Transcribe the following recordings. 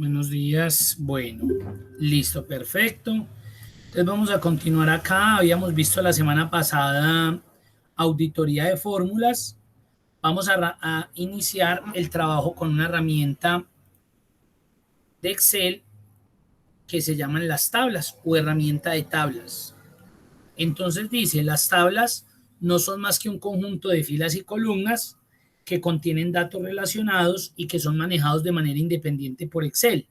Buenos días. Bueno, listo, perfecto. Entonces vamos a continuar acá. Habíamos visto la semana pasada auditoría de fórmulas. Vamos a iniciar el trabajo con una herramienta de Excel que se llaman las tablas o herramienta de tablas. Entonces dice, las tablas no son más que un conjunto de filas y columnas que contienen datos relacionados y que son manejados de manera independiente por Excel.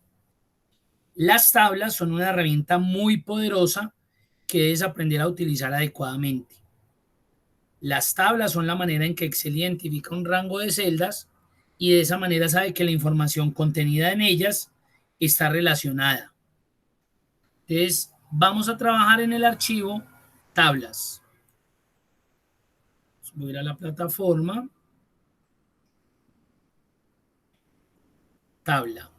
Las tablas son una herramienta muy poderosa que debes aprender a utilizar adecuadamente. Las tablas son la manera en que Excel identifica un rango de celdas y de esa manera sabe que la información contenida en ellas está relacionada. Entonces, vamos a trabajar en el archivo tablas. Voy a ir a la plataforma tabla.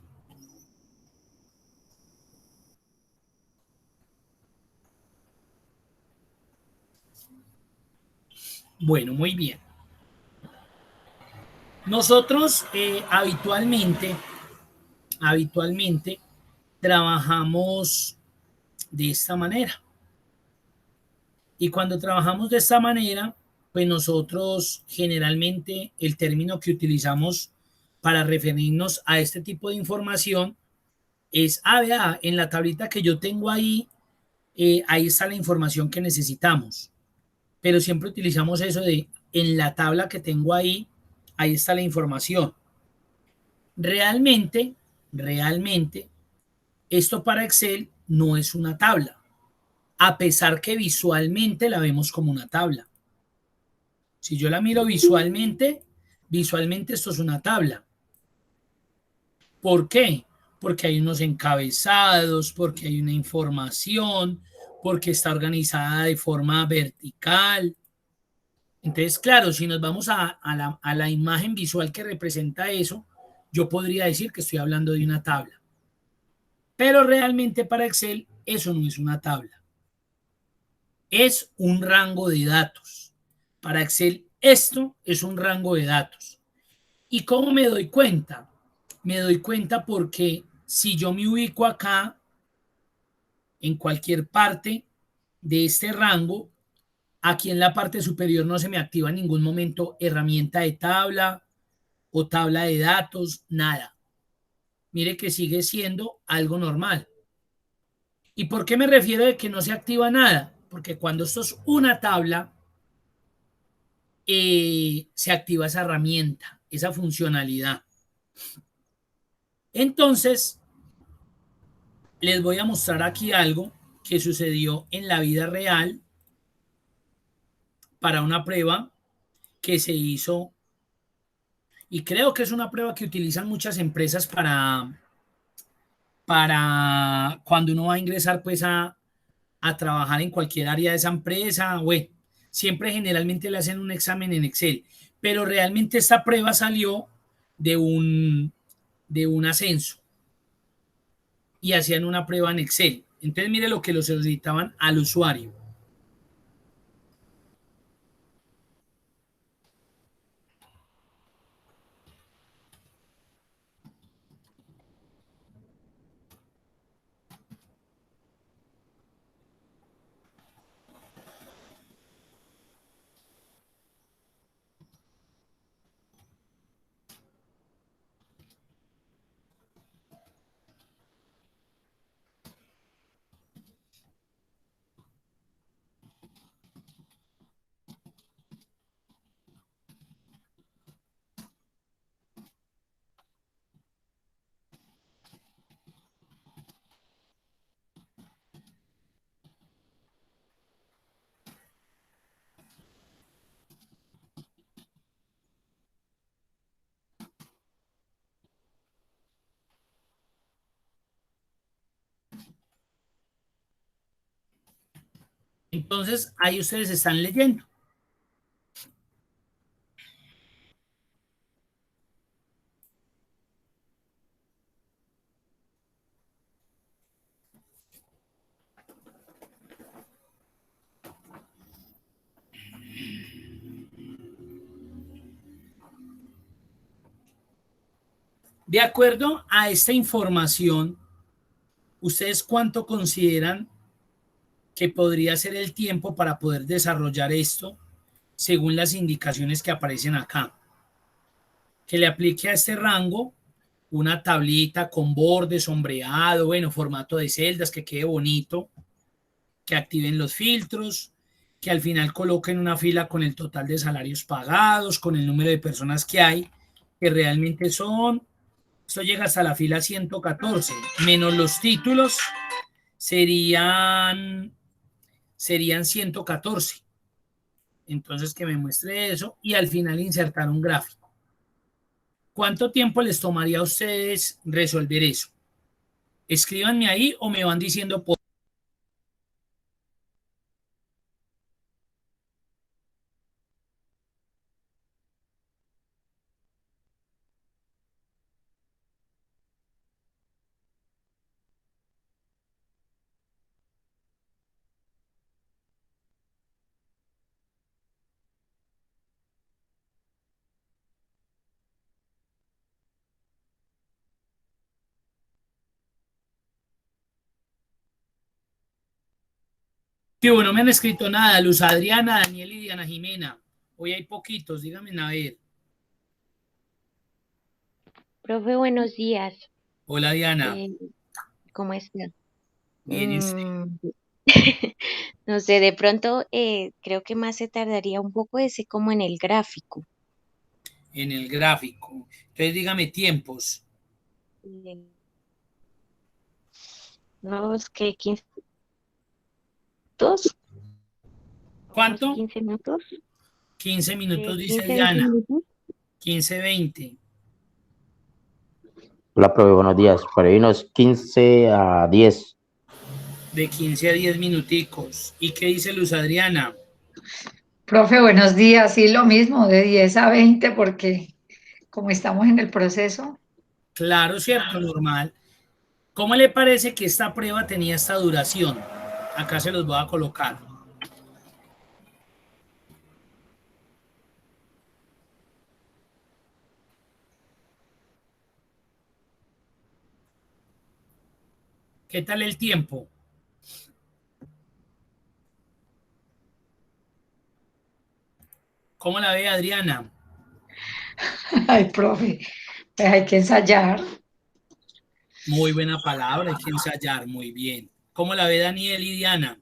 Bueno, muy bien. Nosotros habitualmente trabajamos de esta manera. Y cuando trabajamos de esta manera, pues nosotros generalmente el término que utilizamos para referirnos a este tipo de información es, vea, en la tablita que yo tengo ahí, ahí está la información que necesitamos. Pero siempre utilizamos eso de, en la tabla que tengo ahí, ahí está la información. Realmente, esto para Excel no es una tabla, a pesar que visualmente la vemos como una tabla. Si yo la miro visualmente esto es una tabla. ¿Por qué? Porque hay unos encabezados, porque hay una información, porque está organizada de forma vertical. Entonces, claro, si nos vamos a la imagen visual que representa eso, yo podría decir que estoy hablando de una tabla. Pero realmente para Excel eso no es una tabla. Es un rango de datos. Para Excel esto es un rango de datos. ¿Y cómo me doy cuenta? Me doy cuenta porque si yo me ubico acá, en cualquier parte de este rango, aquí en la parte superior no se me activa en ningún momento herramienta de tabla o tabla de datos, nada. Mire que sigue siendo algo normal. ¿Y por qué me refiero de que no se activa nada? Porque cuando esto es una tabla, se activa esa herramienta, esa funcionalidad. Entonces, les voy a mostrar aquí algo que sucedió en la vida real para una prueba que se hizo y creo que es una prueba que utilizan muchas empresas para cuando uno va a ingresar pues a trabajar en cualquier área de esa empresa. Bueno, siempre generalmente le hacen un examen en Excel, pero realmente esta prueba salió de de un ascenso y hacían una prueba en Excel. Entonces mire lo que lo solicitaban al usuario. Entonces ahí ustedes están leyendo. De acuerdo a esta información, ¿ustedes cuánto consideran que podría ser el tiempo para poder desarrollar esto según las indicaciones que aparecen acá? Que le aplique a este rango una tablita con borde sombreado, bueno, formato de celdas, que quede bonito, que activen los filtros, que al final coloquen una fila con el total de salarios pagados, con el número de personas que hay, que realmente son, esto llega hasta la fila 114, menos los títulos, serían 114. Entonces que me muestre eso y al final insertar un gráfico. ¿Cuánto tiempo les tomaría a ustedes resolver eso? Escríbanme ahí o me van diciendo por... Que bueno, me han escrito nada. Luz Adriana, Daniel y Diana Jimena. Hoy hay poquitos, díganme a ver. Profe, buenos días. Hola Diana. Eh, ¿Cómo está? Bien, ¿y usted? Mm, no sé, de pronto creo que más se tardaría un poco ese como en el gráfico. En el gráfico. Entonces dígame tiempos. Eh, No, es que 15 minutos, unos ¿Cuánto? 15 minutos, 15 minutos, dice 15, 20 Diana. minutos. 15, 20. Hola, profe, buenos días. Por ahí unos 15 a 10. De 15 a 10 minuticos. ¿Y qué dice Luz Adriana? Profe, buenos días. Sí, lo mismo, de 10 a 20, porque como estamos en el proceso, Claro, cierto, normal. ¿Cómo le parece que esta prueba tenía esta duración? Acá se los voy a colocar. ¿Qué tal el tiempo? ¿Cómo la ve Adriana? ay, profe, pues hay que ensayar. Muy buena palabra, hay que ensayar muy bien. ¿Cómo la ve Daniel y Diana?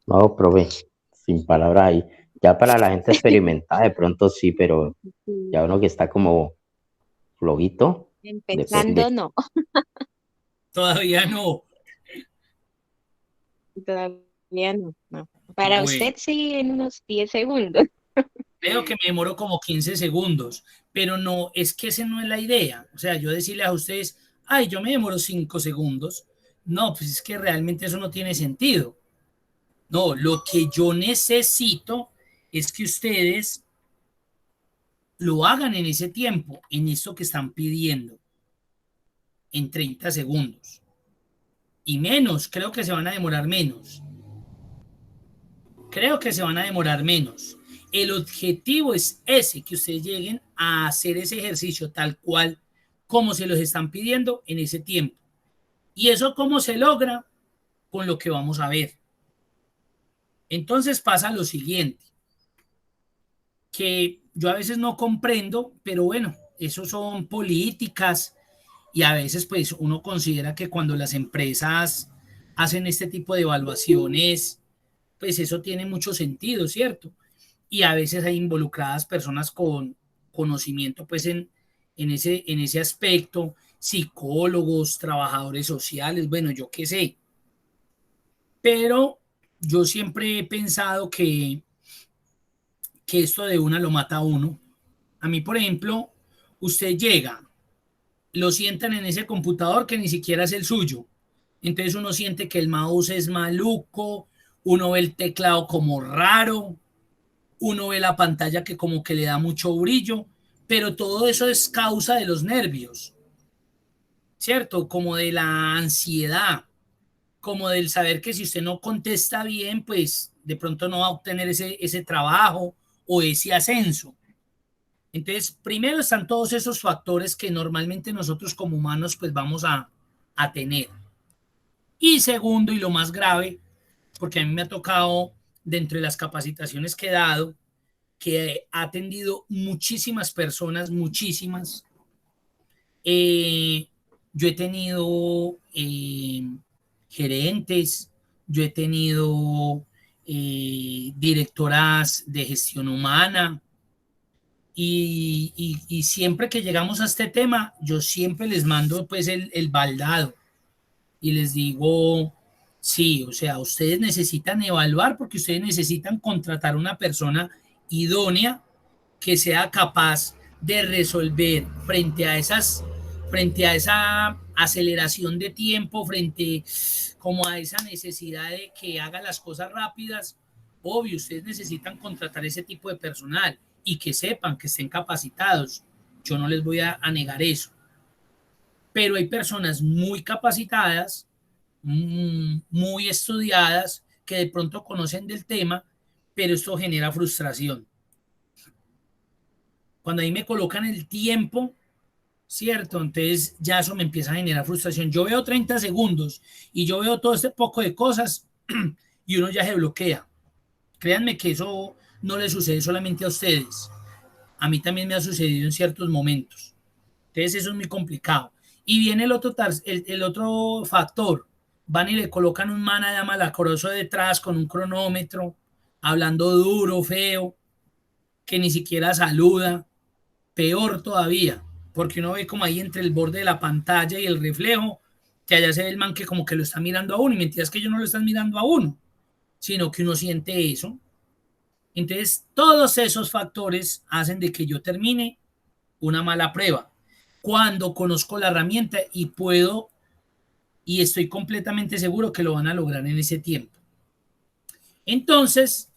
No, profe, sin palabras ahí. Ya para la gente experimentada, de pronto sí, pero Sí, ya uno que está como flojito, empezando, depende. no, Todavía no. todavía no, no. Para Bueno, usted sí, en unos 10 segundos. creo que me demoro como 15 segundos, pero no, es que esa no es la idea. O sea, yo decirle a ustedes, ay, yo me demoro 5 segundos. No, pues es que realmente eso no tiene sentido. No, lo que yo necesito es que ustedes lo hagan en ese tiempo, en esto que están pidiendo, en 30 segundos. Y menos, creo que se van a demorar menos. Creo que se van a demorar menos. El objetivo es ese, que ustedes lleguen a hacer ese ejercicio tal cual como se los están pidiendo en ese tiempo. ¿Y eso cómo se logra? Con lo que vamos a ver. Entonces pasa lo siguiente, que yo a veces no comprendo, pero bueno, eso son políticas y a veces pues uno considera que cuando las empresas hacen este tipo de evaluaciones, pues eso tiene mucho sentido, ¿cierto? Y a veces hay involucradas personas con conocimiento pues en ese aspecto, psicólogos, trabajadores sociales, bueno, yo qué sé, pero yo siempre he pensado que esto de una lo mata a uno. A mí, por ejemplo, usted llega, lo sientan en ese computador que ni siquiera es el suyo. Entonces uno siente que el mouse es maluco, uno ve el teclado como raro, uno ve la pantalla que como que le da mucho brillo, pero todo eso es causa de los nervios, ¿cierto? Como de la ansiedad, como del saber que si usted no contesta bien, pues de pronto no va a obtener ese trabajo o ese ascenso. Entonces, primero están todos esos factores que normalmente nosotros como humanos pues vamos a tener. Y segundo, y lo más grave, porque a mí me ha tocado dentro de las capacitaciones que he dado, que ha atendido muchísimas personas, muchísimas. Yo he tenido gerentes, yo he tenido directoras de gestión humana y siempre que llegamos a este tema, yo siempre les mando pues el baldado y les digo, sí, o sea, ustedes necesitan evaluar porque ustedes necesitan contratar una persona idónea que sea capaz de resolver frente a esa aceleración de tiempo, frente como a esa necesidad de que haga las cosas rápidas. Obvio, ustedes necesitan contratar ese tipo de personal y que sepan que estén capacitados. Yo no les voy a negar eso. Pero hay personas muy capacitadas, muy estudiadas, que de pronto conocen del tema, pero esto genera frustración. Cuando ahí me colocan el tiempo, ¿cierto? Entonces ya eso me empieza a generar frustración. Yo veo 30 segundos y yo veo todo este poco de cosas y uno ya se bloquea. Créanme que eso no le sucede solamente a ustedes. A mí también me ha sucedido en ciertos momentos. Entonces eso es muy complicado. Y viene el otro factor. Van y le colocan un man allá malacoroso detrás con un cronómetro, hablando duro, feo, que ni siquiera saluda. Peor todavía, porque uno ve como ahí entre el borde de la pantalla y el reflejo, que allá se ve el man que como que lo está mirando a uno, y mentiras que ellos no lo están mirando a uno, sino que uno siente eso. Entonces, todos esos factores hacen de que yo termine una mala prueba. Cuando conozco la herramienta y puedo, y estoy completamente seguro que lo van a lograr en ese tiempo. Entonces,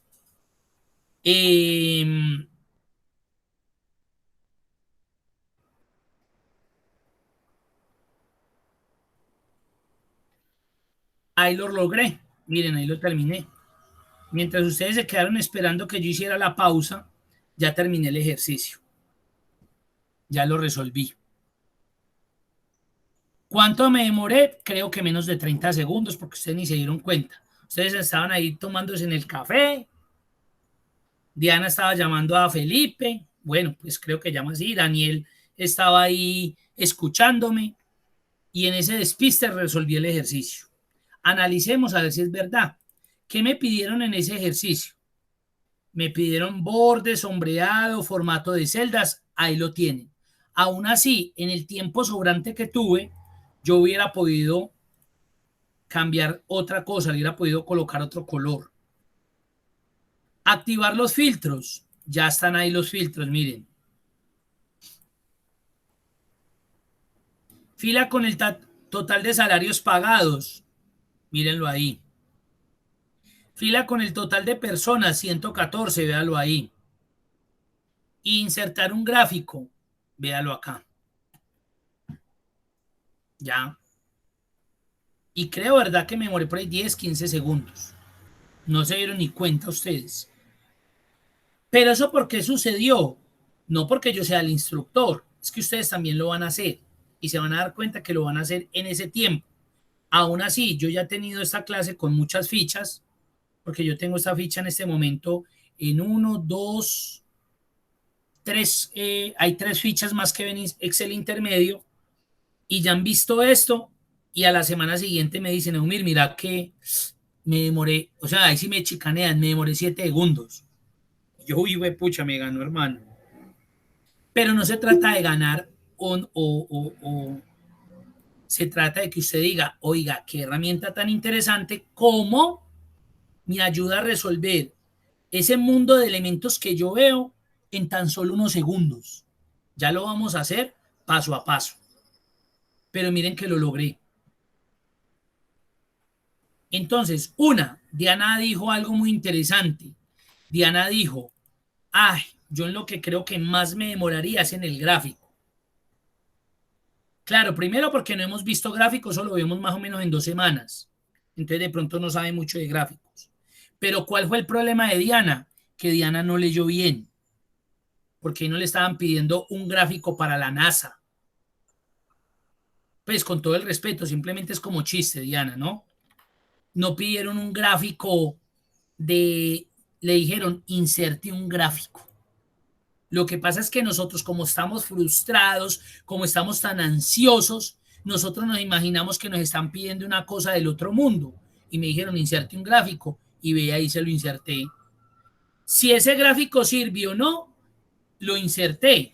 ahí lo logré. Miren, ahí lo terminé. Mientras ustedes se quedaron esperando que yo hiciera la pausa, ya terminé el ejercicio. Ya lo resolví. ¿Cuánto me demoré? Creo que menos de 30 segundos, porque ustedes ni se dieron cuenta. Ustedes estaban ahí tomándose en el café. Diana estaba llamando a Felipe. Bueno, pues creo que llama así. Daniel estaba ahí escuchándome. Y en ese despiste resolví el ejercicio. Analicemos a ver si es verdad. ¿Qué me pidieron en ese ejercicio? Me pidieron borde, sombreado, formato de celdas, ahí lo tienen. Aún así, en el tiempo sobrante que tuve, yo hubiera podido cambiar otra cosa, hubiera podido colocar otro color. Activar los filtros, ya están ahí los filtros, miren. Fila con el total de salarios pagados, mírenlo ahí. Fila con el total de personas, 114, véalo ahí. Insertar un gráfico, véalo acá. Ya. Y creo, ¿verdad? Que me demoré por ahí 10, 15 segundos. No se dieron ni cuenta ustedes. Pero eso ¿por qué sucedió? No porque yo sea el instructor. Es que ustedes también lo van a hacer. Y se van a dar cuenta que lo van a hacer en ese tiempo. Aún así, yo ya he tenido esta clase con muchas fichas. Porque yo tengo esta ficha en este momento en 1, 2, 3. Hay 3 fichas más que ven Excel intermedio. Y ya han visto esto. Y a la semana siguiente me dicen, Eumir, mira que me demoré, o sea, ahí sí me chicanean, me demoré 7 segundos. Yo, uy, pucha, me ganó, hermano. Pero no se trata de ganar o se trata de que usted diga, oiga, qué herramienta tan interesante, como me ayuda a resolver ese mundo de elementos que yo veo en tan solo unos segundos. Ya lo vamos a hacer paso a paso. Pero miren que lo logré. Entonces, Diana dijo algo muy interesante. Diana dijo, ay, yo en lo que creo que más me demoraría es en el gráfico. Claro, primero porque no hemos visto gráficos, solo vemos más o menos en 2 semanas. Entonces de pronto no sabe mucho de gráficos. Pero ¿cuál fue el problema de Diana? Que Diana no leyó bien. porque ahí no le estaban pidiendo un gráfico para la NASA. Pues con todo el respeto, simplemente es como chiste, Diana, ¿no? No pidieron un gráfico le dijeron, inserte un gráfico. Lo que pasa es que nosotros, como estamos frustrados, como estamos tan ansiosos, nosotros nos imaginamos que nos están pidiendo una cosa del otro mundo. Y me dijeron, inserte un gráfico. Y ve ahí, se lo inserté. Si ese gráfico sirvió o no, lo inserté.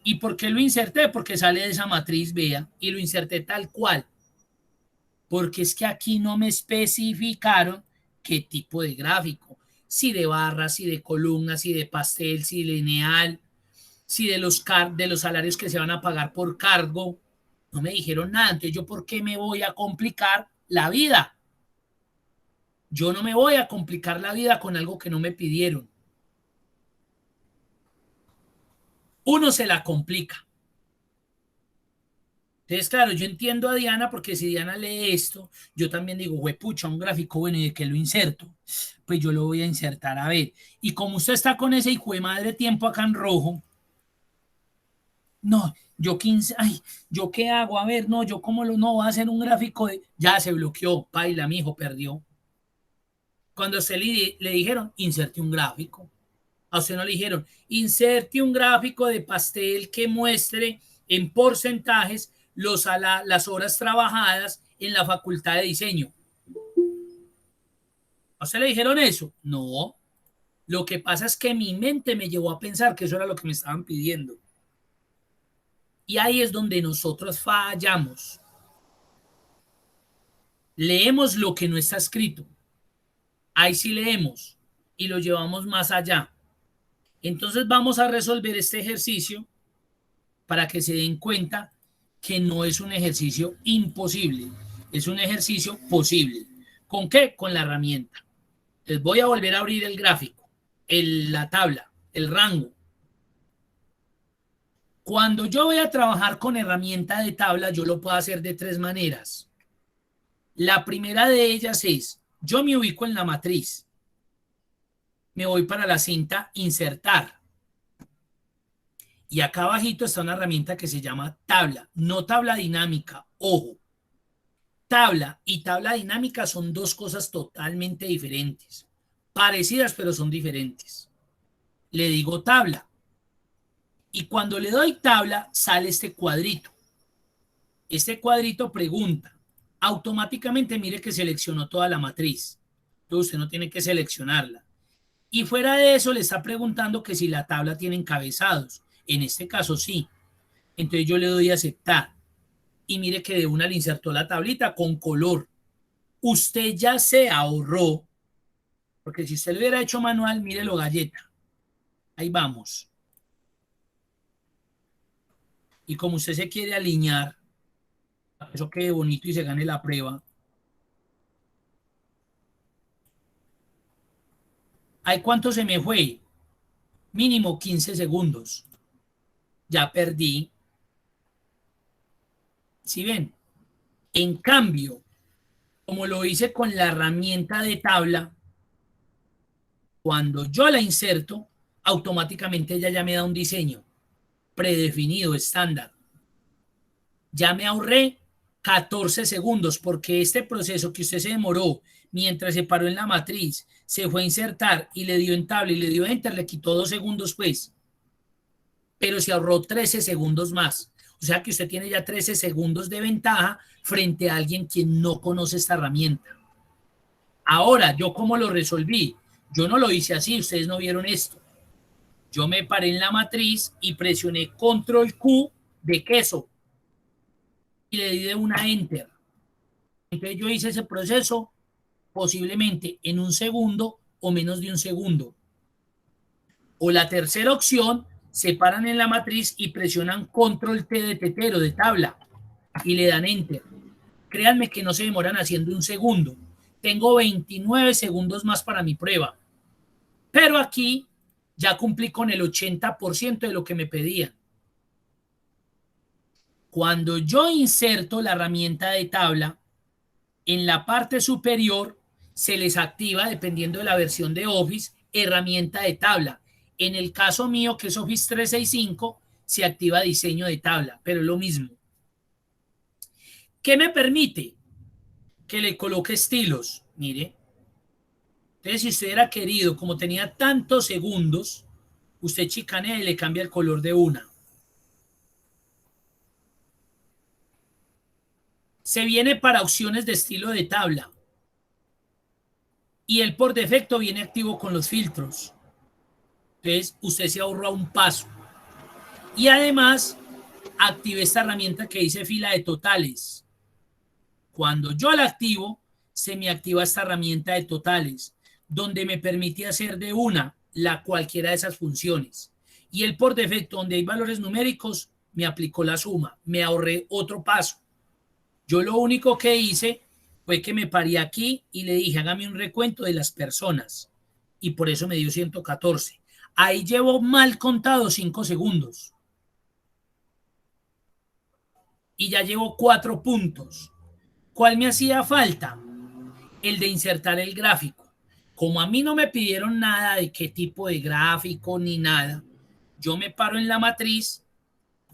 ¿Y por qué lo inserté? Porque sale de esa matriz, vea, y lo inserté tal cual. Porque es que aquí no me especificaron qué tipo de gráfico. Si de barras, si de columnas, si de pastel, si lineal, si de los salarios que se van a pagar por cargo. No me dijeron nada. Entonces, ¿yo por qué me voy a complicar la vida? Yo no me voy a complicar la vida con algo que no me pidieron. Uno se la complica. Entonces, claro, yo entiendo a Diana porque si Diana lee esto, yo también digo, huepucha, un gráfico bueno, ¿y de qué lo inserto? Pues yo lo voy a insertar a ver. Y como usted está con ese hijo de madre tiempo acá en rojo, no, yo 15, ay, ¿yo qué hago? A ver, no, yo cómo lo, no, voy a hacer un gráfico de, ya se bloqueó, paila, mi hijo perdió. Cuando a usted le dijeron, inserte un gráfico. A usted no le dijeron, inserte un gráfico de pastel que muestre en porcentajes las horas trabajadas en la facultad de diseño. ¿A usted le dijeron eso? No. Lo que pasa es que mi mente me llevó a pensar que eso era lo que me estaban pidiendo. Y ahí es donde nosotros fallamos. Leemos lo que no está escrito. Ahí sí leemos y lo llevamos más allá. Entonces vamos a resolver este ejercicio para que se den cuenta que no es un ejercicio imposible, es un ejercicio posible. ¿Con qué? Con la herramienta. Les voy a volver a abrir el gráfico, la tabla, el rango. Cuando yo voy a trabajar con herramienta de tabla, yo lo puedo hacer de tres maneras. La primera de ellas es, yo me ubico en la matriz, me voy para la cinta insertar. Y acá abajito está una herramienta que se llama tabla, no tabla dinámica, ojo. Tabla y tabla dinámica son dos cosas totalmente diferentes, parecidas pero son diferentes. Le digo tabla y cuando le doy tabla sale este cuadrito. Este cuadrito pregunta, automáticamente mire que seleccionó toda la matriz, entonces usted no tiene que seleccionarla. Y fuera de eso le está preguntando que si la tabla tiene encabezados. En este caso sí. Entonces yo le doy a aceptar. Y mire que de una le insertó la tablita con color. Usted ya se ahorró. Porque si usted lo hubiera hecho manual, mírelo galleta. Ahí vamos. Y como usted se quiere alinear, para que eso quede bonito y se gane la prueba. ¿Ahí cuánto se me fue? Mínimo 15 segundos. Ya perdí. ¿Sí ven? En cambio, como lo hice con la herramienta de tabla, cuando yo la inserto, automáticamente ella ya me da un diseño predefinido, estándar. Ya me ahorré 14 segundos porque este proceso que usted se demoró mientras se paró en la matriz, se fue a insertar y le dio en tabla y le dio enter, le quitó 2 segundos pues, pero se ahorró 13 segundos más. O sea que usted tiene ya 13 segundos de ventaja frente a alguien quien no conoce esta herramienta. Ahora, ¿yo cómo lo resolví? Yo no lo hice así, ustedes no vieron esto. Yo me paré en la matriz y presioné control Q de queso y le di de una enter. Entonces yo hice ese proceso posiblemente en un segundo o menos de un segundo. O la tercera opción, se paran en la matriz y presionan control T de tetero, de tabla, y le dan enter. Créanme que no se demoran haciendo un segundo. Tengo 29 segundos más para mi prueba. Pero aquí ya cumplí con el 80% de lo que me pedían. Cuando yo inserto la herramienta de tabla, en la parte superior se les activa, dependiendo de la versión de Office, herramienta de tabla. En el caso mío, que es Office 365, se activa diseño de tabla, pero es lo mismo. ¿Qué me permite? Que le coloque estilos. Mire. Entonces, si usted era querido, como tenía tantos segundos, usted chicanea y le cambia el color de una. Se viene para opciones de estilo de tabla. Y él por defecto viene activo con los filtros. Entonces, usted se ahorra un paso. Y además, active esta herramienta que dice fila de totales. Cuando yo la activo, se me activa esta herramienta de totales, donde me permite hacer de una la cualquiera de esas funciones. Y él por defecto, donde hay valores numéricos, me aplicó la suma, me ahorré otro paso. Yo lo único que hice fue que me paré aquí y le dije, hágame un recuento de las personas. Y por eso me dio 114. Ahí llevo mal contado 5 segundos. Y ya llevo 4 puntos. ¿Cuál me hacía falta? El de insertar el gráfico. Como a mí no me pidieron nada de qué tipo de gráfico ni nada, yo me paro en la matriz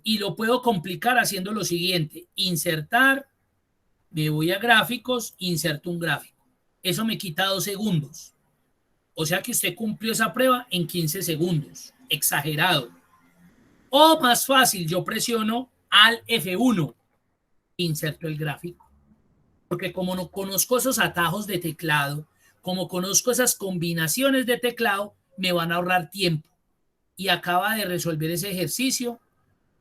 y lo puedo complicar haciendo lo siguiente: insertar, me voy a gráficos, inserto un gráfico. Eso me quita 2 segundos. O sea que usted cumplió esa prueba en 15 segundos. Exagerado. O más fácil, yo presiono al F1, inserto el gráfico. Porque como no conozco esos atajos de teclado, como conozco esas combinaciones de teclado, me van a ahorrar tiempo. Y acaba de resolver ese ejercicio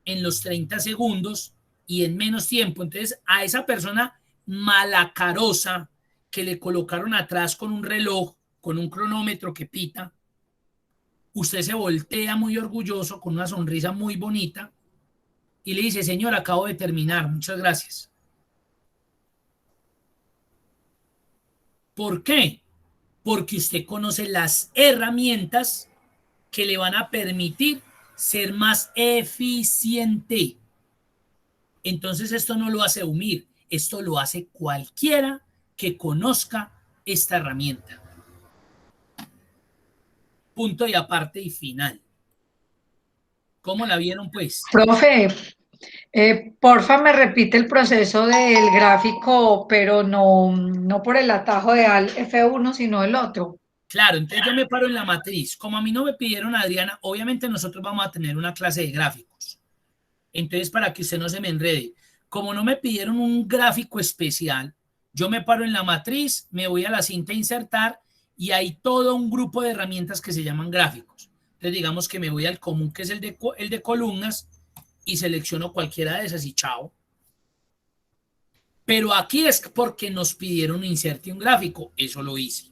en los 30 segundos y en menos tiempo. Entonces, a esa persona malacarosa que le colocaron atrás con un reloj, con un cronómetro que pita, usted se voltea muy orgulloso, con una sonrisa muy bonita, y le dice: señor, acabo de terminar, muchas gracias. ¿Por qué? Porque usted conoce las herramientas que le van a permitir ser más eficiente. Entonces esto no lo hace Umir, esto lo hace cualquiera que conozca esta herramienta. Punto y aparte y final. ¿Cómo la vieron, pues? Profe, porfa, me repite el proceso del gráfico, pero no por el atajo de al F1, sino el otro. Claro, entonces yo me paro en la matriz. Como a mí no me pidieron, Adriana, obviamente nosotros vamos a tener una clase de gráficos. Entonces, para que usted no se me enrede, como no me pidieron un gráfico especial, yo me paro en la matriz, me voy a la cinta insertar y hay todo un grupo de herramientas que se llaman gráficos. Entonces, digamos que me voy al común, que es el de columnas, y selecciono cualquiera de esas y chao. Pero aquí es porque nos pidieron inserte un gráfico, eso lo hice.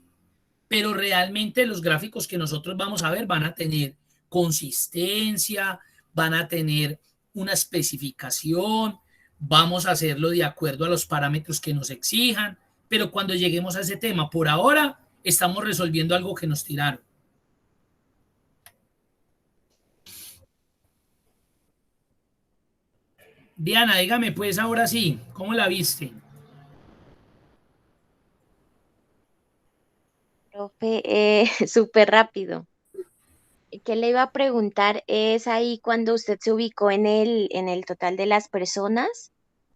Pero realmente los gráficos que nosotros vamos a ver van a tener consistencia, van a tener una especificación, vamos a hacerlo de acuerdo a los parámetros que nos exijan, pero cuando lleguemos a ese tema, por ahora estamos resolviendo algo que nos tiraron. Diana, dígame pues ahora sí, ¿cómo la viste? Profe, súper rápido. ¿Qué le iba a preguntar? Es ahí cuando usted se ubicó en el total de las personas,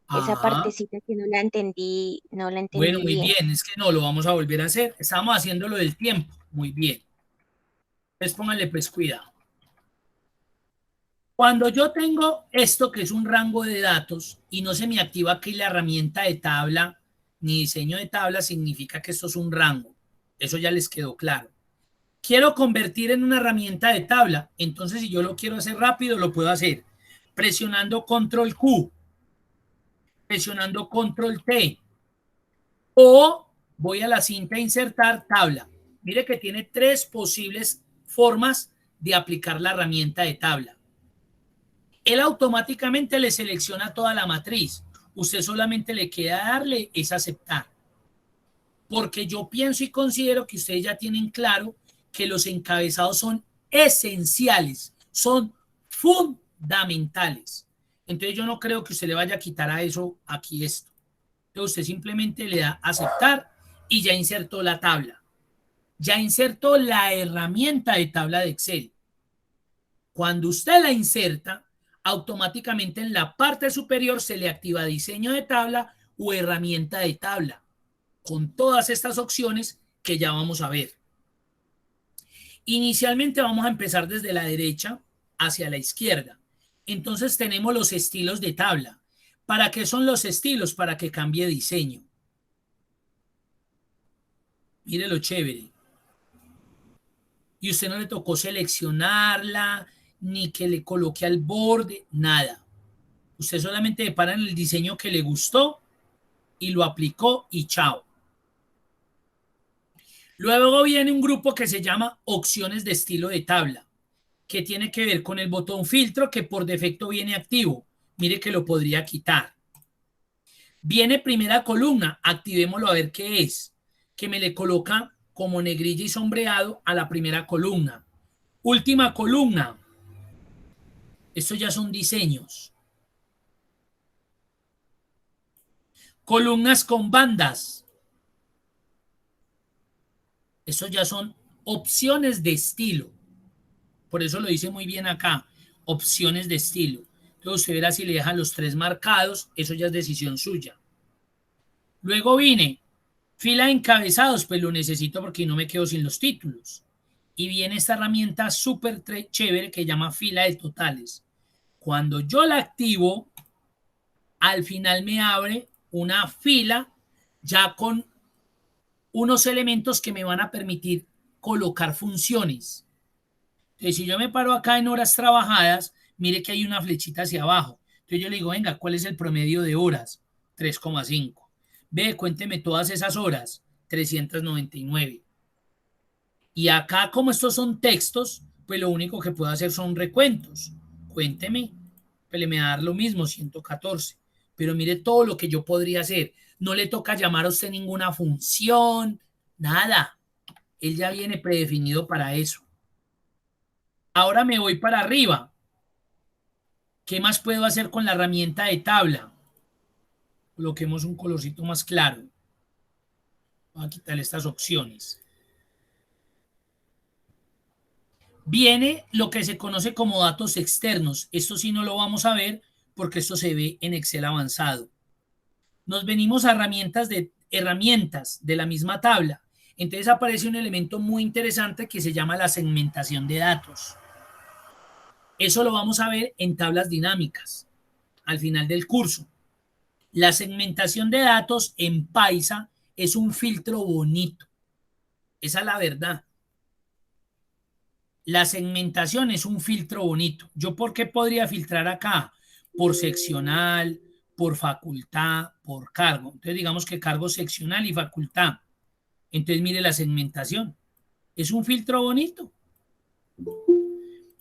esa Ajá. partecita que no la Bueno, entendí muy bien. bien, es que no, lo vamos a volver a hacer. Estamos haciendo lo del tiempo, muy bien. Entonces pónganle pues cuidado. Cuando yo tengo esto que es un rango de datos y no se me activa aquí la herramienta de tabla ni diseño de tabla, significa que esto es un rango. Eso ya les quedó claro. Quiero convertir en una herramienta de tabla, entonces si yo lo quiero hacer rápido, lo puedo hacer presionando control Q, presionando control T, o voy a la cinta insertar tabla. Mire que tiene 3 posibles formas de aplicar la herramienta de tabla. Él automáticamente le selecciona toda la matriz. Usted solamente le queda darle es aceptar. Porque yo pienso y considero que ustedes ya tienen claro que los encabezados son esenciales, son fundamentales. Entonces yo no creo que usted le vaya a quitar a eso aquí esto. Entonces usted simplemente le da aceptar y ya insertó la tabla. Ya insertó la herramienta de tabla de Excel. Cuando usted la inserta, automáticamente en la parte superior se le activa diseño de tabla o herramienta de tabla, con todas estas opciones que ya vamos a ver. Inicialmente vamos a empezar desde la derecha hacia la izquierda. Entonces tenemos los estilos de tabla. ¿Para qué son los estilos? Para que cambie diseño. Mire lo chévere. Y usted no le tocó seleccionarla, ni que le coloque al borde, nada. Usted solamente le para en el diseño que le gustó y lo aplicó y chao. Luego viene un grupo que se llama opciones de estilo de tabla, que tiene que ver con el botón filtro que por defecto viene activo. Mire que lo podría quitar. Viene primera columna, activémoslo a ver qué es, que me le coloca como negrilla y sombreado a la primera columna. Última columna. Estos ya son diseños. Columnas con bandas. Estos ya son opciones de estilo. Por eso lo dice muy bien acá. Opciones de estilo. Entonces usted verá si le dejan los 3 marcados. Eso ya es decisión suya. Luego vine. Fila de encabezados. Pues lo necesito porque no me quedo sin los títulos. Y viene esta herramienta súper chévere que llama fila de totales. Cuando yo la activo, al final me abre una fila ya con unos elementos que me van a permitir colocar funciones. Entonces, si yo me paro acá en horas trabajadas, mire que hay una flechita hacia abajo. Entonces yo le digo, venga, ¿cuál es el promedio de horas? 3,5. Ve, cuénteme todas esas horas. 399. Y acá, como estos son textos, pues lo único que puedo hacer son recuentos. Cuénteme, pues le me va a dar lo mismo, 114. Pero mire todo lo que yo podría hacer. No le toca llamar a usted ninguna función, nada. Él ya viene predefinido para eso. Ahora me voy para arriba. ¿Qué más puedo hacer con la herramienta de tabla? Coloquemos un colorcito más claro. Voy a quitar estas opciones. Viene lo que se conoce como datos externos. Esto sí no lo vamos a ver porque esto se ve en Excel avanzado. Nos venimos a herramientas de la misma tabla. Entonces aparece un elemento muy interesante que se llama la segmentación de datos. Eso lo vamos a ver en tablas dinámicas al final del curso. La segmentación de datos en Paisa es un filtro bonito. Esa es la verdad. La segmentación es un filtro bonito. ¿Yo por qué podría filtrar acá? Por seccional, por facultad, por cargo. Entonces digamos que cargo seccional y facultad. Entonces mire la segmentación. Es un filtro bonito.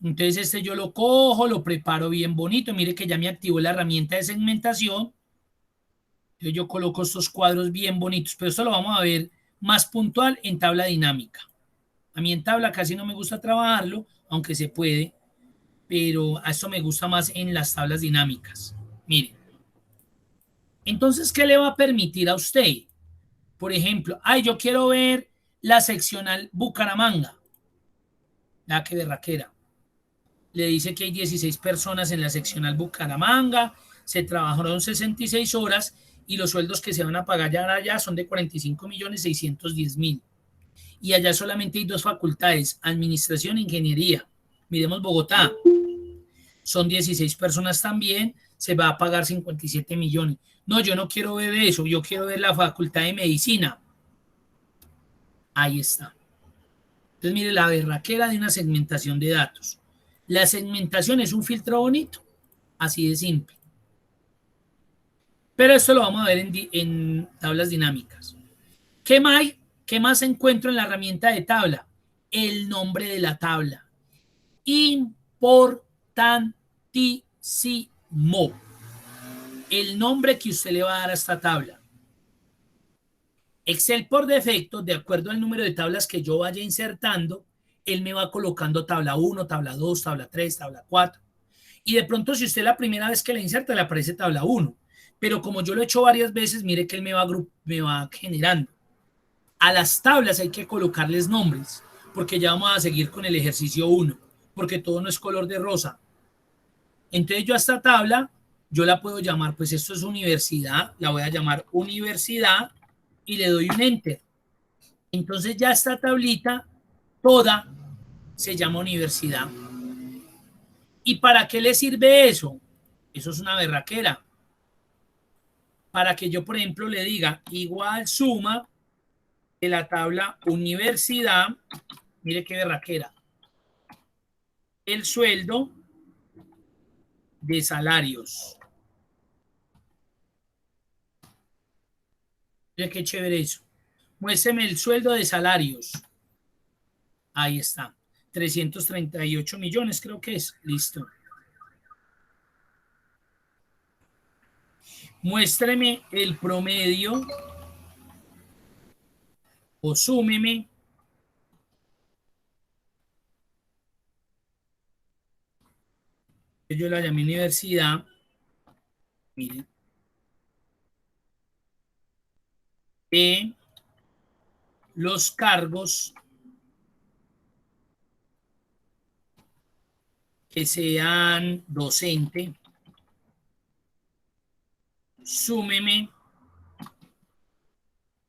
Entonces este yo lo cojo, lo preparo bien bonito. Mire que ya me activó la herramienta de segmentación. Entonces yo coloco estos cuadros bien bonitos. Pero esto lo vamos a ver más puntual en tabla dinámica. A mí en tabla casi no me gusta trabajarlo, aunque se puede. Pero a esto me gusta más en las tablas dinámicas. Mire. Entonces, ¿qué le va a permitir a usted? Por ejemplo, yo quiero ver la seccional Bucaramanga. La que berraquera. Le dice que hay 16 personas en la seccional Bucaramanga, se trabajaron 66 horas y los sueldos que se van a pagar ya allá son de 45.610.000. Y allá solamente hay 2 facultades, administración e ingeniería. Miremos Bogotá. Son 16 personas también, se va a pagar 57 millones. No, yo no quiero ver eso, yo quiero ver la facultad de medicina. Ahí está. Entonces, mire la berraquera de una segmentación de datos. La segmentación es un filtro bonito, así de simple. Pero esto lo vamos a ver en tablas dinámicas. ¿Qué más encuentro en la herramienta de tabla? El nombre de la tabla. Importantísimo. El nombre que usted le va a dar a esta tabla. Excel por defecto, de acuerdo al número de tablas que yo vaya insertando, él me va colocando tabla 1, tabla 2, tabla 3, tabla 4. Y de pronto, si usted la primera vez que le inserta, le aparece tabla 1. Pero como yo lo he hecho varias veces, mire que él me va generando. A las tablas hay que colocarles nombres, porque ya vamos a seguir con el ejercicio 1. porque todo no es color de rosa. Entonces yo a esta tabla, yo la puedo llamar, pues esto es universidad, la voy a llamar universidad y le doy un enter. Entonces ya esta tablita toda se llama universidad. ¿Y para qué le sirve eso? Eso es una berraquera. Para que yo, por ejemplo, le diga igual suma de la tabla universidad, mire qué berraquera, el sueldo de salarios. Mire qué chévere eso. Muéstreme el sueldo de salarios. Ahí está. 338 millones creo que es. Listo. Muéstreme el promedio o súmeme yo la llamé universidad. Miren. Los cargos que sean docente, súmeme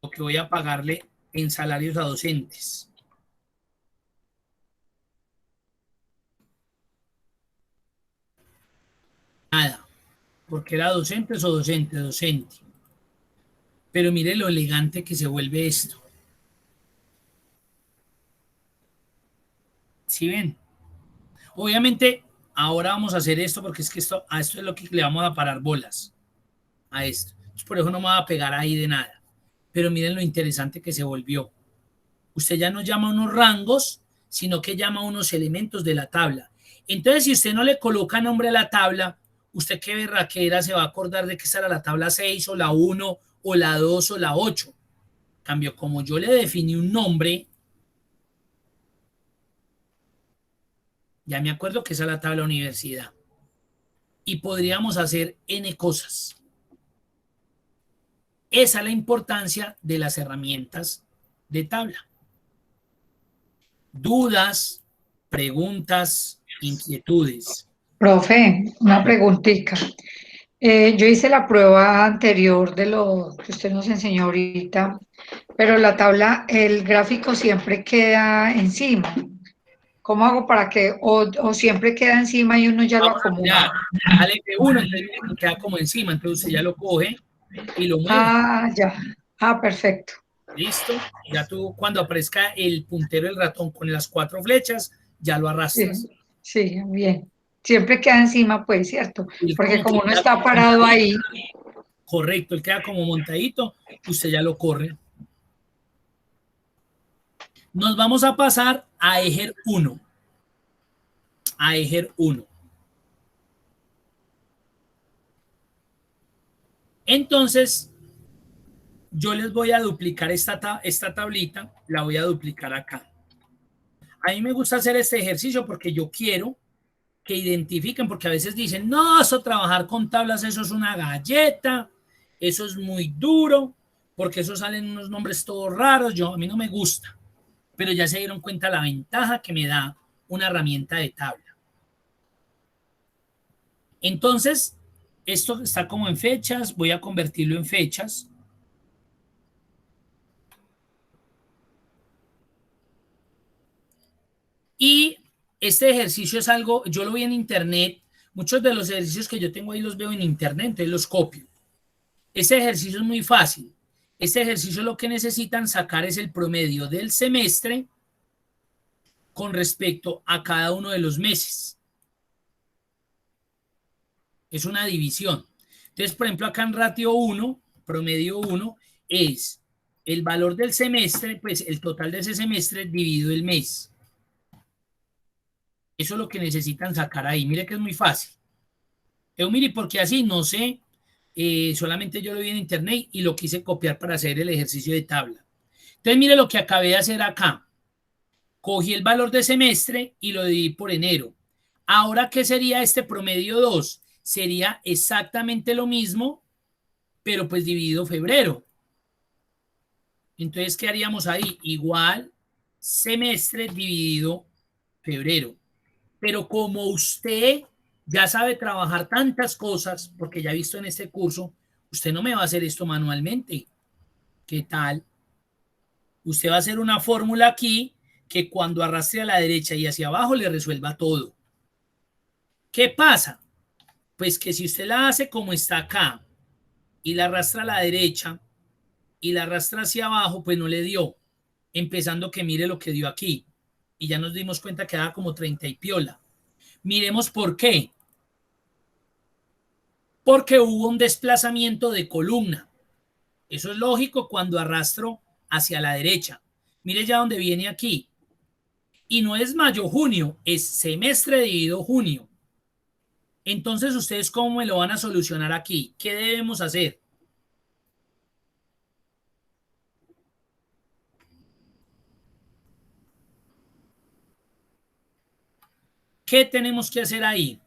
lo que voy a pagarle en salarios a docentes. Nada, porque era docentes o docente. Pero mire lo elegante que se vuelve esto. ¿Sí ven? Obviamente, ahora vamos a hacer esto porque es que a esto es lo que le vamos a parar bolas. A esto. Por eso no me va a pegar ahí de nada. Pero miren lo interesante que se volvió. Usted ya no llama unos rangos, sino que llama unos elementos de la tabla. Entonces, si usted no le coloca nombre a la tabla, usted qué berraquera se va a acordar de que esa era la tabla 6 o la 1 o la 2 o la 8. Cambio, como yo le definí un nombre, ya me acuerdo que esa es la tabla universidad. Y podríamos hacer N cosas. Esa es la importancia de las herramientas de tabla. Dudas, preguntas, inquietudes. Profe, una preguntita. Yo hice la prueba anterior de lo que usted nos enseñó ahorita, pero la tabla, el gráfico siempre queda encima. ¿Cómo hago para que, o siempre queda encima y uno ya lo Vamos a mirar, acomoda? dale F1, entonces queda como encima, entonces usted ya lo coge y lo mueve. Ah, ya. Ah, perfecto. Listo, ya tú cuando aparezca el puntero del ratón con las 4 flechas, ya lo arrastras. Sí, sí, bien. Siempre queda encima, pues, ¿cierto? Y Porque como uno queda está parado ahí. correcto, él queda como montadito, usted ya lo corre. Nos vamos a pasar a ejer 1. A ejer 1. Entonces, yo les voy a duplicar esta tablita, la voy a duplicar acá. A mí me gusta hacer este ejercicio porque yo quiero que identifiquen, porque a veces dicen, no, eso trabajar con tablas, eso es una galleta, eso es muy duro, porque eso salen unos nombres todos raros, a mí no me gusta, pero ya se dieron cuenta la ventaja que me da una herramienta de tabla. Entonces, esto está como en fechas, voy a convertirlo en fechas. Y este ejercicio es algo, yo lo vi en internet, muchos de los ejercicios que yo tengo ahí los veo en internet, entonces los copio. Este ejercicio es muy fácil. Este ejercicio lo que necesitan sacar es el promedio del semestre con respecto a cada uno de los meses. Es una división. Entonces, por ejemplo, acá en ratio 1, promedio 1, es el valor del semestre, pues el total de ese semestre dividido el mes. Eso es lo que necesitan sacar ahí. Mire que es muy fácil. Mire, porque así no sé, solamente yo lo vi en internet y lo quise copiar para hacer el ejercicio de tabla. Entonces, mire lo que acabé de hacer acá. Cogí el valor de semestre y lo dividí por enero. Ahora, ¿qué sería este promedio 2? Sería exactamente lo mismo, pero pues dividido febrero. Entonces, ¿qué haríamos ahí? Igual semestre dividido febrero. Pero como usted ya sabe trabajar tantas cosas, porque ya he visto en este curso, usted no me va a hacer esto manualmente. ¿Qué tal? Usted va a hacer una fórmula aquí que cuando arrastre a la derecha y hacia abajo le resuelva todo. ¿Qué pasa? Pues que si usted la hace como está acá y la arrastra a la derecha y la arrastra hacia abajo, pues no le dio. Empezando que mire lo que dio aquí. Y ya nos dimos cuenta que daba como 30 y piola. Miremos por qué. Porque hubo un desplazamiento de columna. Eso es lógico cuando arrastro hacia la derecha. Mire ya donde viene aquí. Y no es mayo-junio, es semestre dividido junio. Entonces, ¿ustedes cómo me lo van a solucionar aquí? ¿Qué debemos hacer? ¿Qué tenemos que hacer ahí?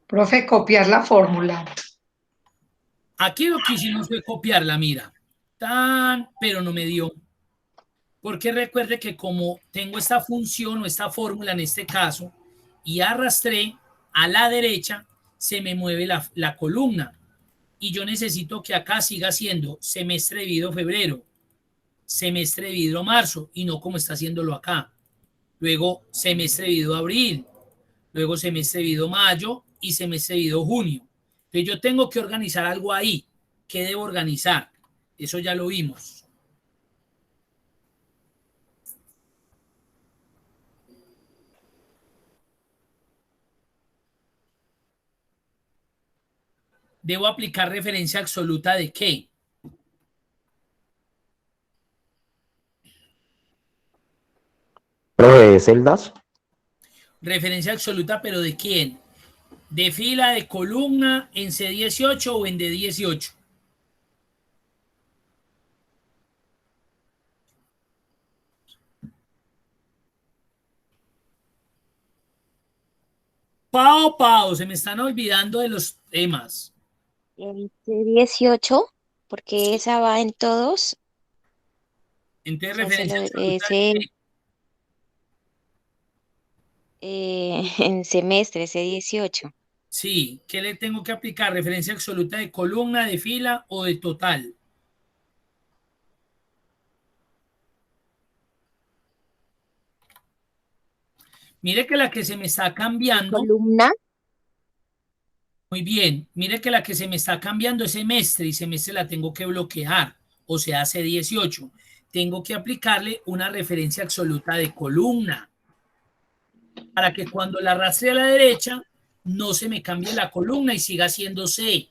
Profe, copiar la fórmula. Aquí lo que hicimos fue copiarla, mira. Pero no me dio. Porque recuerde que como tengo esta función o esta fórmula en este caso y arrastré a la derecha, se me mueve la columna. Y yo necesito que acá siga siendo semestre dividido febrero, semestre dividido marzo y no como está haciéndolo acá. Luego semestre dividido abril, luego semestre dividido mayo y semestre dividido junio. Entonces yo tengo que organizar algo ahí. ¿Qué debo organizar? Eso ya lo vimos. ¿Debo aplicar referencia absoluta de qué? Profe, ¿de celdas? Referencia absoluta, pero ¿de quién? ¿De fila, de columna, en C18 o en D18? Pao, se me están olvidando de los temas. El C18, porque Sí. esa va en todos. O Entonces, sea, referencia absoluta de ese qué? en semestre, C18. Sí, ¿qué le tengo que aplicar? ¿Referencia absoluta de columna, de fila o de total? Mire que la que se me está De cambiando, columna, muy bien, mire que la que se me está cambiando es semestre y semestre la tengo que bloquear, o sea, hace 18. Tengo que aplicarle una referencia absoluta de columna para que cuando la arrastre a la derecha no se me cambie la columna y siga siendo C.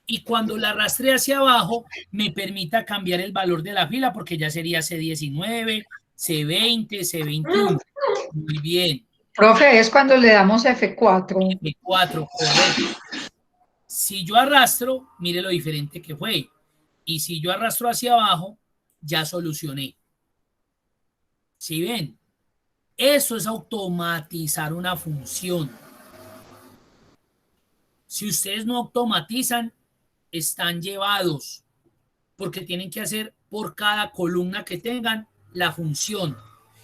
Y cuando la arrastre hacia abajo me permita cambiar el valor de la fila porque ya sería C19, C20, C21. Muy bien. Profe, es cuando le damos F4. F4, correcto. Si yo arrastro, mire lo diferente que fue. Y si yo arrastro hacia abajo, ya solucioné. ¿Sí ven? Eso es automatizar una función. Si ustedes no automatizan, están llevados porque tienen que hacer por cada columna que tengan la función.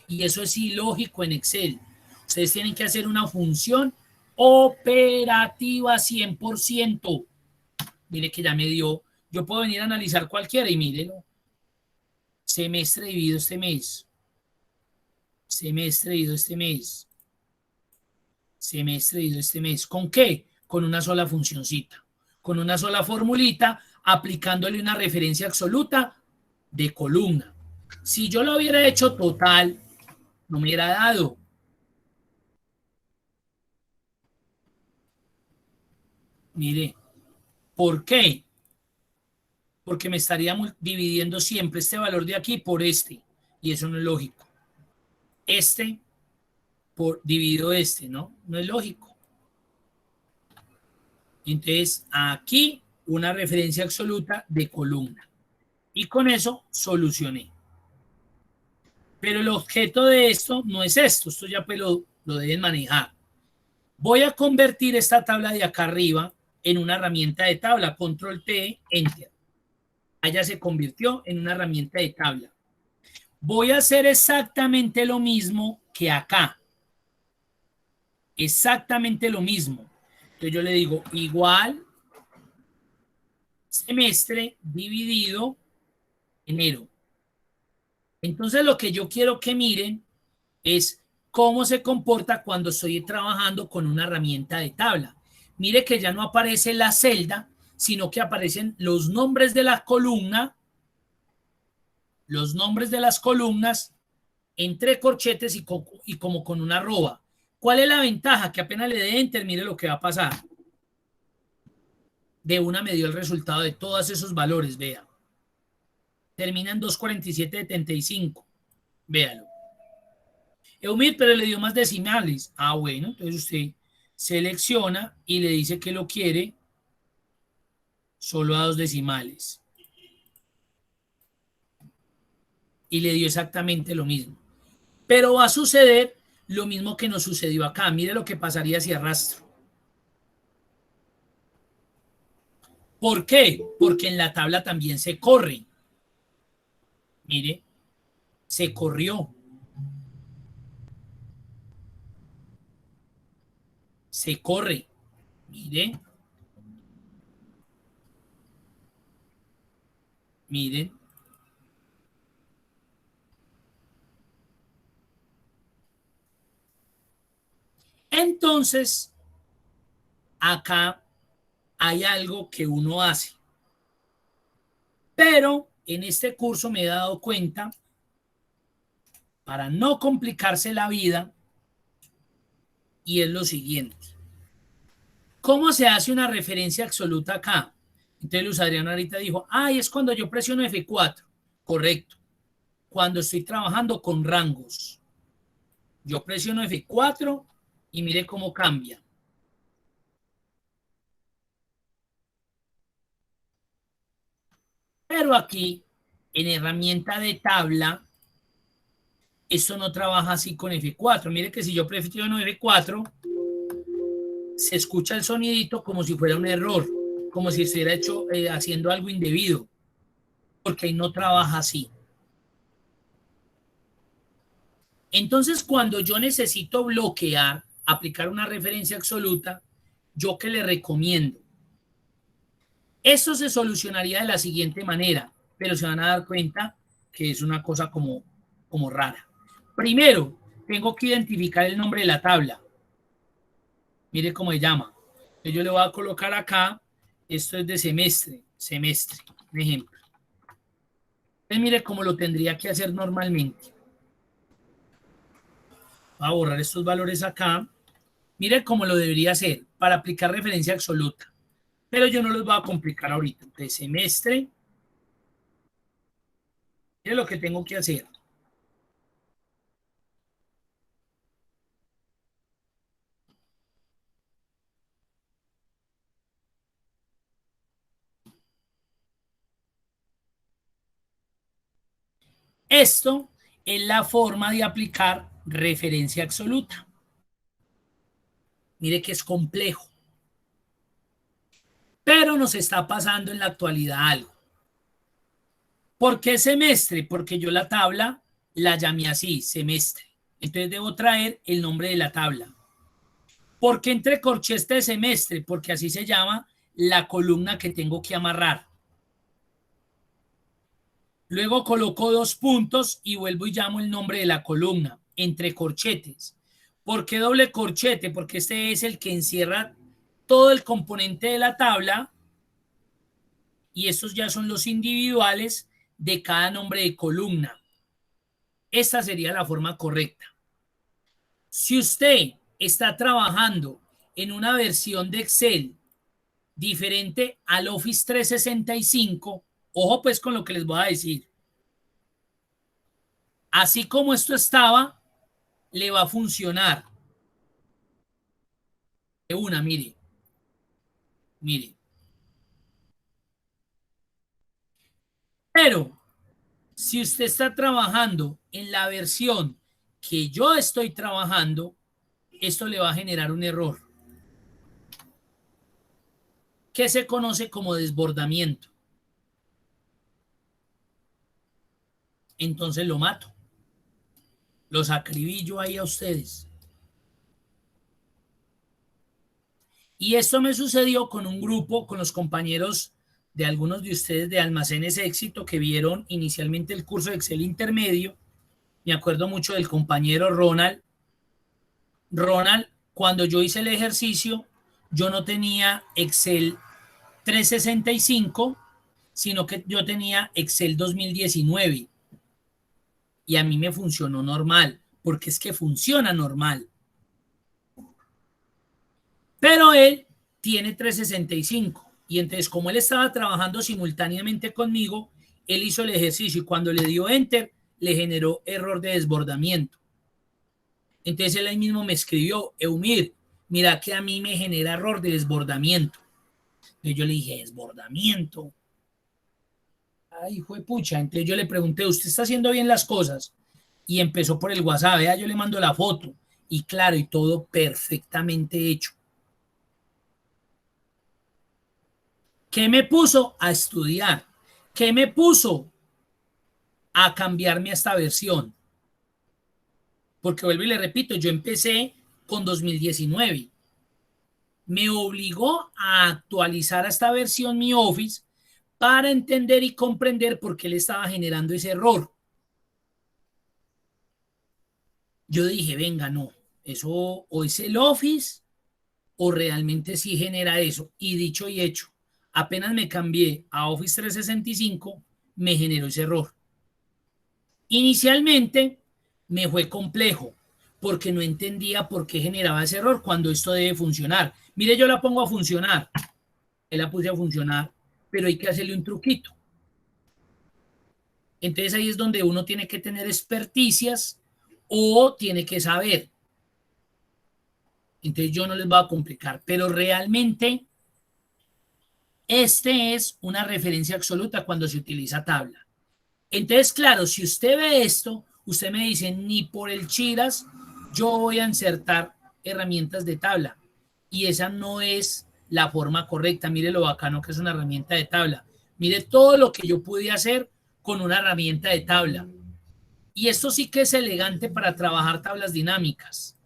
Y eso es ilógico en Excel. Ustedes tienen que hacer una función operativa 100%. Mire que ya me dio. Yo puedo venir a analizar cualquiera y mírelo. Semestre dividido este mes. Semestre dividido este mes. Semestre dividido este mes. ¿Con qué? Con una sola funcioncita. Con una sola formulita, aplicándole una referencia absoluta de columna. Si yo lo hubiera hecho total, no me hubiera dado. Mire, ¿por qué? Porque me estaría dividiendo siempre este valor de aquí por este. Y eso no es lógico. Este por dividido este, ¿no? No es lógico. Entonces, aquí una referencia absoluta de columna. Y con eso solucioné. Pero el objeto de esto no es esto. Esto ya pues lo deben manejar. Voy a convertir esta tabla de acá arriba en una herramienta de tabla. Control T, Enter. Allá se convirtió en una herramienta de tabla. Voy a hacer exactamente lo mismo que acá. Exactamente lo mismo. Entonces yo le digo igual semestre dividido enero. Entonces lo que yo quiero que miren es cómo se comporta cuando estoy trabajando con una herramienta de tabla. Mire que ya no aparece la celda, sino que aparecen los nombres de la columna, los nombres de las columnas entre corchetes y como con una arroba. ¿Cuál es la ventaja? Que apenas le dé enter, mire lo que va a pasar. De una me dio el resultado de todos esos valores, vea. Termina en 247.75. Véalo. Eumir, pero le dio más decimales. Ah, bueno, entonces usted selecciona y le dice que lo quiere solo a 2 decimales. Y le dio exactamente lo mismo. Pero va a suceder lo mismo que nos sucedió acá. Mire lo que pasaría si arrastro. ¿Por qué? Porque en la tabla también se corre. Mire, se corrió. Se corre. Mire. Miren. Entonces, acá hay algo que uno hace. Pero en este curso me he dado cuenta, para no complicarse la vida, y es lo siguiente. ¿Cómo se hace una referencia absoluta acá? Entonces Luz Adriana ahorita dijo, ay, es cuando yo presiono F4. Correcto. Cuando estoy trabajando con rangos. Yo presiono F4 y mire cómo cambia. Pero aquí, en herramienta de tabla, esto no trabaja así con F4. Mire que si yo presiono F4, se escucha el sonidito como si fuera un error, como si estuviera haciendo algo indebido, porque ahí no trabaja así. Entonces, cuando yo necesito bloquear, aplicar una referencia absoluta, ¿yo qué le recomiendo? Esto se solucionaría de la siguiente manera, pero se van a dar cuenta que es una cosa como rara. Primero, tengo que identificar el nombre de la tabla. Mire cómo se llama. Yo le voy a colocar acá, esto es de semestre, un ejemplo. Entonces, mire cómo lo tendría que hacer normalmente. Voy a borrar estos valores acá. Mire cómo lo debería hacer para aplicar referencia absoluta. Pero yo no los voy a complicar ahorita. Entonces, semestre. Mire lo que tengo que hacer. Esto es la forma de aplicar referencia absoluta. Mire que es complejo. Pero nos está pasando en la actualidad algo. ¿Por qué semestre? Porque yo la tabla la llamé así, semestre. Entonces debo traer el nombre de la tabla. ¿Por qué entrecorché este semestre? Porque así se llama la columna que tengo que amarrar. Luego coloco 2 puntos y vuelvo y llamo el nombre de la columna, entre corchetes. ¿Por qué doble corchete? Porque este es el que encierra todo el componente de la tabla y estos ya son los individuales de cada nombre de columna. Esta sería la forma correcta. Si usted está trabajando en una versión de Excel diferente al Office 365, ojo pues con lo que les voy a decir. Así como esto estaba, le va a funcionar. De una, mire. Mire. Pero si usted está trabajando en la versión que yo estoy trabajando, esto le va a generar un error. que se conoce como desbordamiento. Entonces lo mato. Los acribillo ahí a ustedes. Y esto me sucedió con un grupo, con los compañeros de algunos de ustedes de Almacenes Éxito que vieron inicialmente el curso de Excel intermedio. Me acuerdo mucho del compañero Ronald. Ronald, cuando yo hice el ejercicio, yo no tenía Excel 365, sino que yo tenía Excel 2019. Y a mí me funcionó normal, porque es que funciona normal. Pero él tiene 365. Y entonces, como él estaba trabajando simultáneamente conmigo, él hizo el ejercicio y cuando le dio Enter, le generó error de desbordamiento. Entonces, él ahí mismo me escribió, Eumir, mira que a mí me genera error de desbordamiento. Entonces yo le dije, ¿desbordamiento? Ay, hijo de pucha. Entonces yo le pregunté, ¿usted está haciendo bien las cosas? Y empezó por el WhatsApp, vea, yo le mando la foto. Y claro, y todo perfectamente hecho. ¿Qué me puso? A estudiar. ¿Qué me puso? A cambiarme a esta versión. Porque vuelvo y le repito, yo empecé con 2019. Me obligó a actualizar a esta versión mi Office para entender y comprender por qué le estaba generando ese error. Yo dije, venga, no, eso o es el Office o realmente sí genera eso. Y dicho y hecho, apenas me cambié a Office 365, me generó ese error. Inicialmente me fue complejo porque no entendía por qué generaba ese error cuando esto debe funcionar. Mire, yo la pongo a funcionar, la puse a funcionar, pero hay que hacerle un truquito. Entonces ahí es donde uno tiene que tener experticias o tiene que saber. Entonces yo no les voy a complicar, pero realmente este es una referencia absoluta cuando se utiliza tabla. Entonces, claro, si usted ve esto, usted me dice, ni por el chiras yo voy a insertar herramientas de tabla. Y esa no es la forma correcta. Mire lo bacano que es una herramienta de tabla. Mire todo lo que yo pude hacer con una herramienta de tabla. Y esto sí que es elegante para trabajar tablas dinámicas.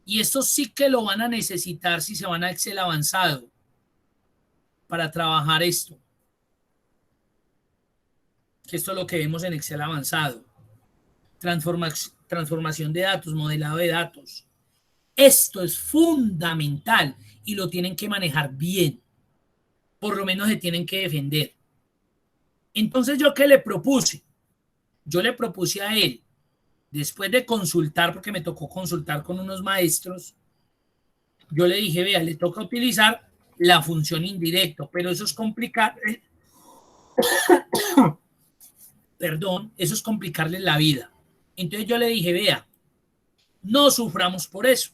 Y esto sí que lo van a necesitar si se van a Excel avanzado para trabajar esto. Que esto es lo que vemos en Excel avanzado. Transformación de datos, modelado de datos. Esto es fundamental y lo tienen que manejar bien. Por lo menos se tienen que defender. Entonces, ¿yo qué le propuse? Yo le propuse a él, después de consultar, porque me tocó consultar con unos maestros, yo le dije, vea, le toca utilizar la función indirecto, pero eso es complicado. Perdón, eso es complicarle la vida. Entonces yo le dije, vea, no suframos por eso.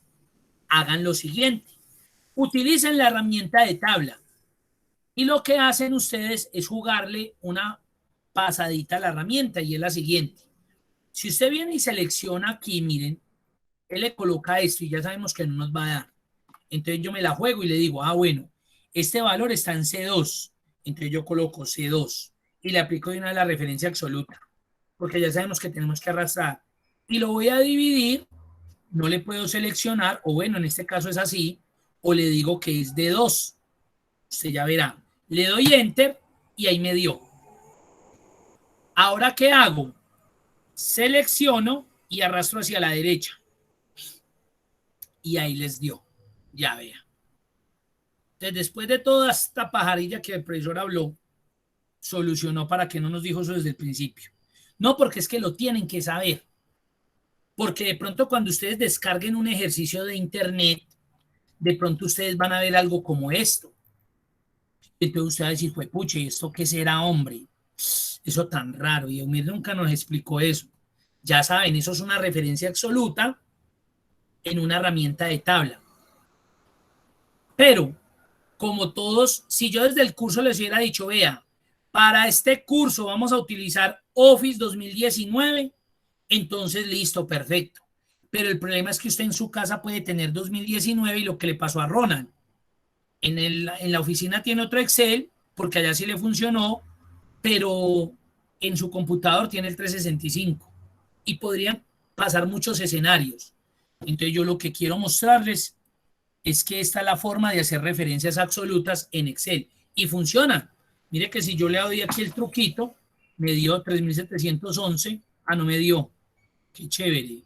Hagan lo siguiente. Utilicen la herramienta de tabla. Y lo que hacen ustedes es jugarle una pasadita a la herramienta y es la siguiente. Si usted viene y selecciona aquí, miren, él le coloca esto y ya sabemos que no nos va a dar. Entonces yo me la juego y le digo, bueno, este valor está en C2. Entonces yo coloco C2 y le aplico de una la referencia absoluta, porque ya sabemos que tenemos que arrastrar. Y lo voy a dividir, no le puedo seleccionar, o bueno, en este caso es así, o le digo que es de 2. Usted ya verá. Le doy Enter y ahí me dio. Ahora, ¿qué hago? Selecciono y arrastro hacia la derecha. Y ahí les dio. Ya vea. Entonces, después de toda esta pajarilla que el profesor habló, solucionó para que no nos dijo eso desde el principio. No, porque es que lo tienen que saber. Porque de pronto cuando ustedes descarguen un ejercicio de internet, de pronto ustedes van a ver algo como esto. Entonces usted va a decir, pues pucha, ¿y esto qué será, hombre? Eso tan raro. Y Eumir nunca nos explicó eso. Ya saben, eso es una referencia absoluta en una herramienta de tabla. Pero, como todos, si yo desde el curso les hubiera dicho, vea, para este curso vamos a utilizar Office 2019, entonces listo, perfecto. Pero el problema es que usted en su casa puede tener 2019 y lo que le pasó a Ronald. En la oficina tiene otro Excel, porque allá sí le funcionó, pero en su computador tiene el 365 y podrían pasar muchos escenarios. Entonces yo lo que quiero mostrarles es que esta es la forma de hacer referencias absolutas en Excel y funciona. Mire que si yo le doy aquí el truquito, me dio 3711. Ah, no me dio. Qué chévere.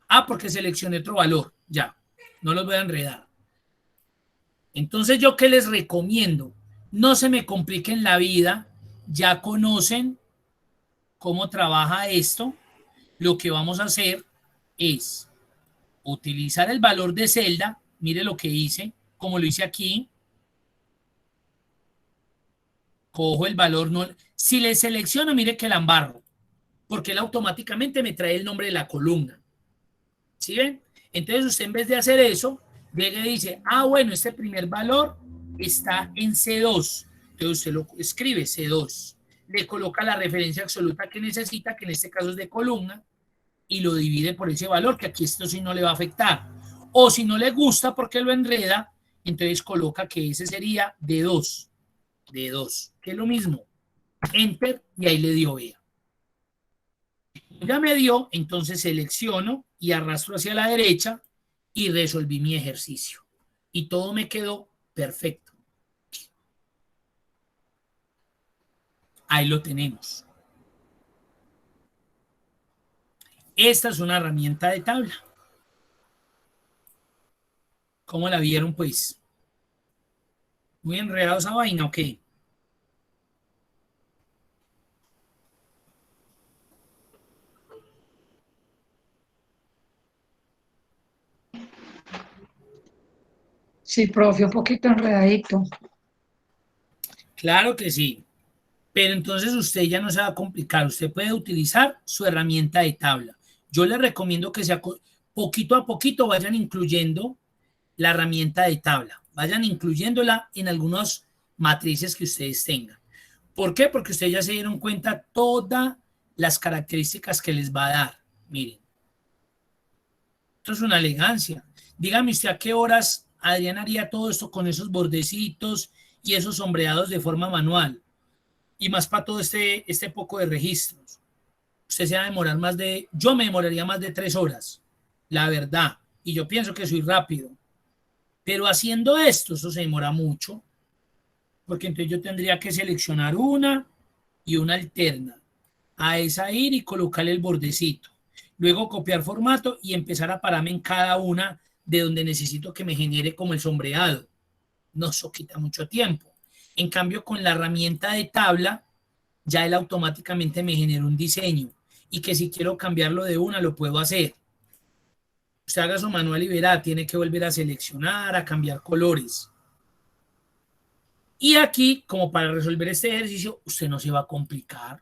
Ah, porque seleccioné otro valor. Ya, no los voy a enredar. Entonces, ¿yo qué les recomiendo? No se me compliquen la vida. Ya conocen cómo trabaja esto. Lo que vamos a hacer es utilizar el valor de celda. Mire lo que hice, como lo hice aquí. Cojo el valor. No, si le selecciono, mire que la embarro, porque él automáticamente me trae el nombre de la columna. ¿Sí ven? Entonces usted en vez de hacer eso, llega y dice, ah, bueno, este primer valor está en C2. Entonces usted lo escribe C2. Le coloca la referencia absoluta que necesita, que en este caso es de columna, y lo divide por ese valor, que aquí esto sí no le va a afectar. O si no le gusta porque lo enreda, entonces coloca que ese sería D2. D2, que es lo mismo. Enter y ahí le dio vea. Ya me dio, entonces selecciono y arrastro hacia la derecha y resolví mi ejercicio. Y todo me quedó perfecto. Ahí lo tenemos. Esta es una herramienta de tabla. ¿Cómo la vieron, pues? Muy enredado esa vaina, ¿ok? Sí, profe, un poquito enredadito. Claro que sí. Pero entonces usted ya no se va a complicar. Usted puede utilizar su herramienta de tabla. Yo le recomiendo que sea poquito a poquito vayan incluyendo la herramienta de tabla. Vayan incluyéndola en algunas matrices que ustedes tengan. ¿Por qué? Porque ustedes ya se dieron cuenta todas las características que les va a dar. Miren. Esto es una elegancia. Dígame usted a qué horas Adrián haría todo esto con esos bordecitos y esos sombreados de forma manual. Y más para todo este poco de registros. Usted se va a demorar yo me demoraría más de 3 horas, la verdad. Y yo pienso que soy rápido. Pero haciendo esto, eso se demora mucho. Porque entonces yo tendría que seleccionar una y una alterna. A esa ir y colocarle el bordecito. Luego copiar formato y empezar a pararme en cada una de donde necesito que me genere como el sombreado. No, eso quita mucho tiempo. En cambio, con la herramienta de tabla, ya él automáticamente me genera un diseño y que si quiero cambiarlo de una, lo puedo hacer. Usted haga su manual y verá, tiene que volver a seleccionar, a cambiar colores. Y aquí, como para resolver este ejercicio, usted no se va a complicar.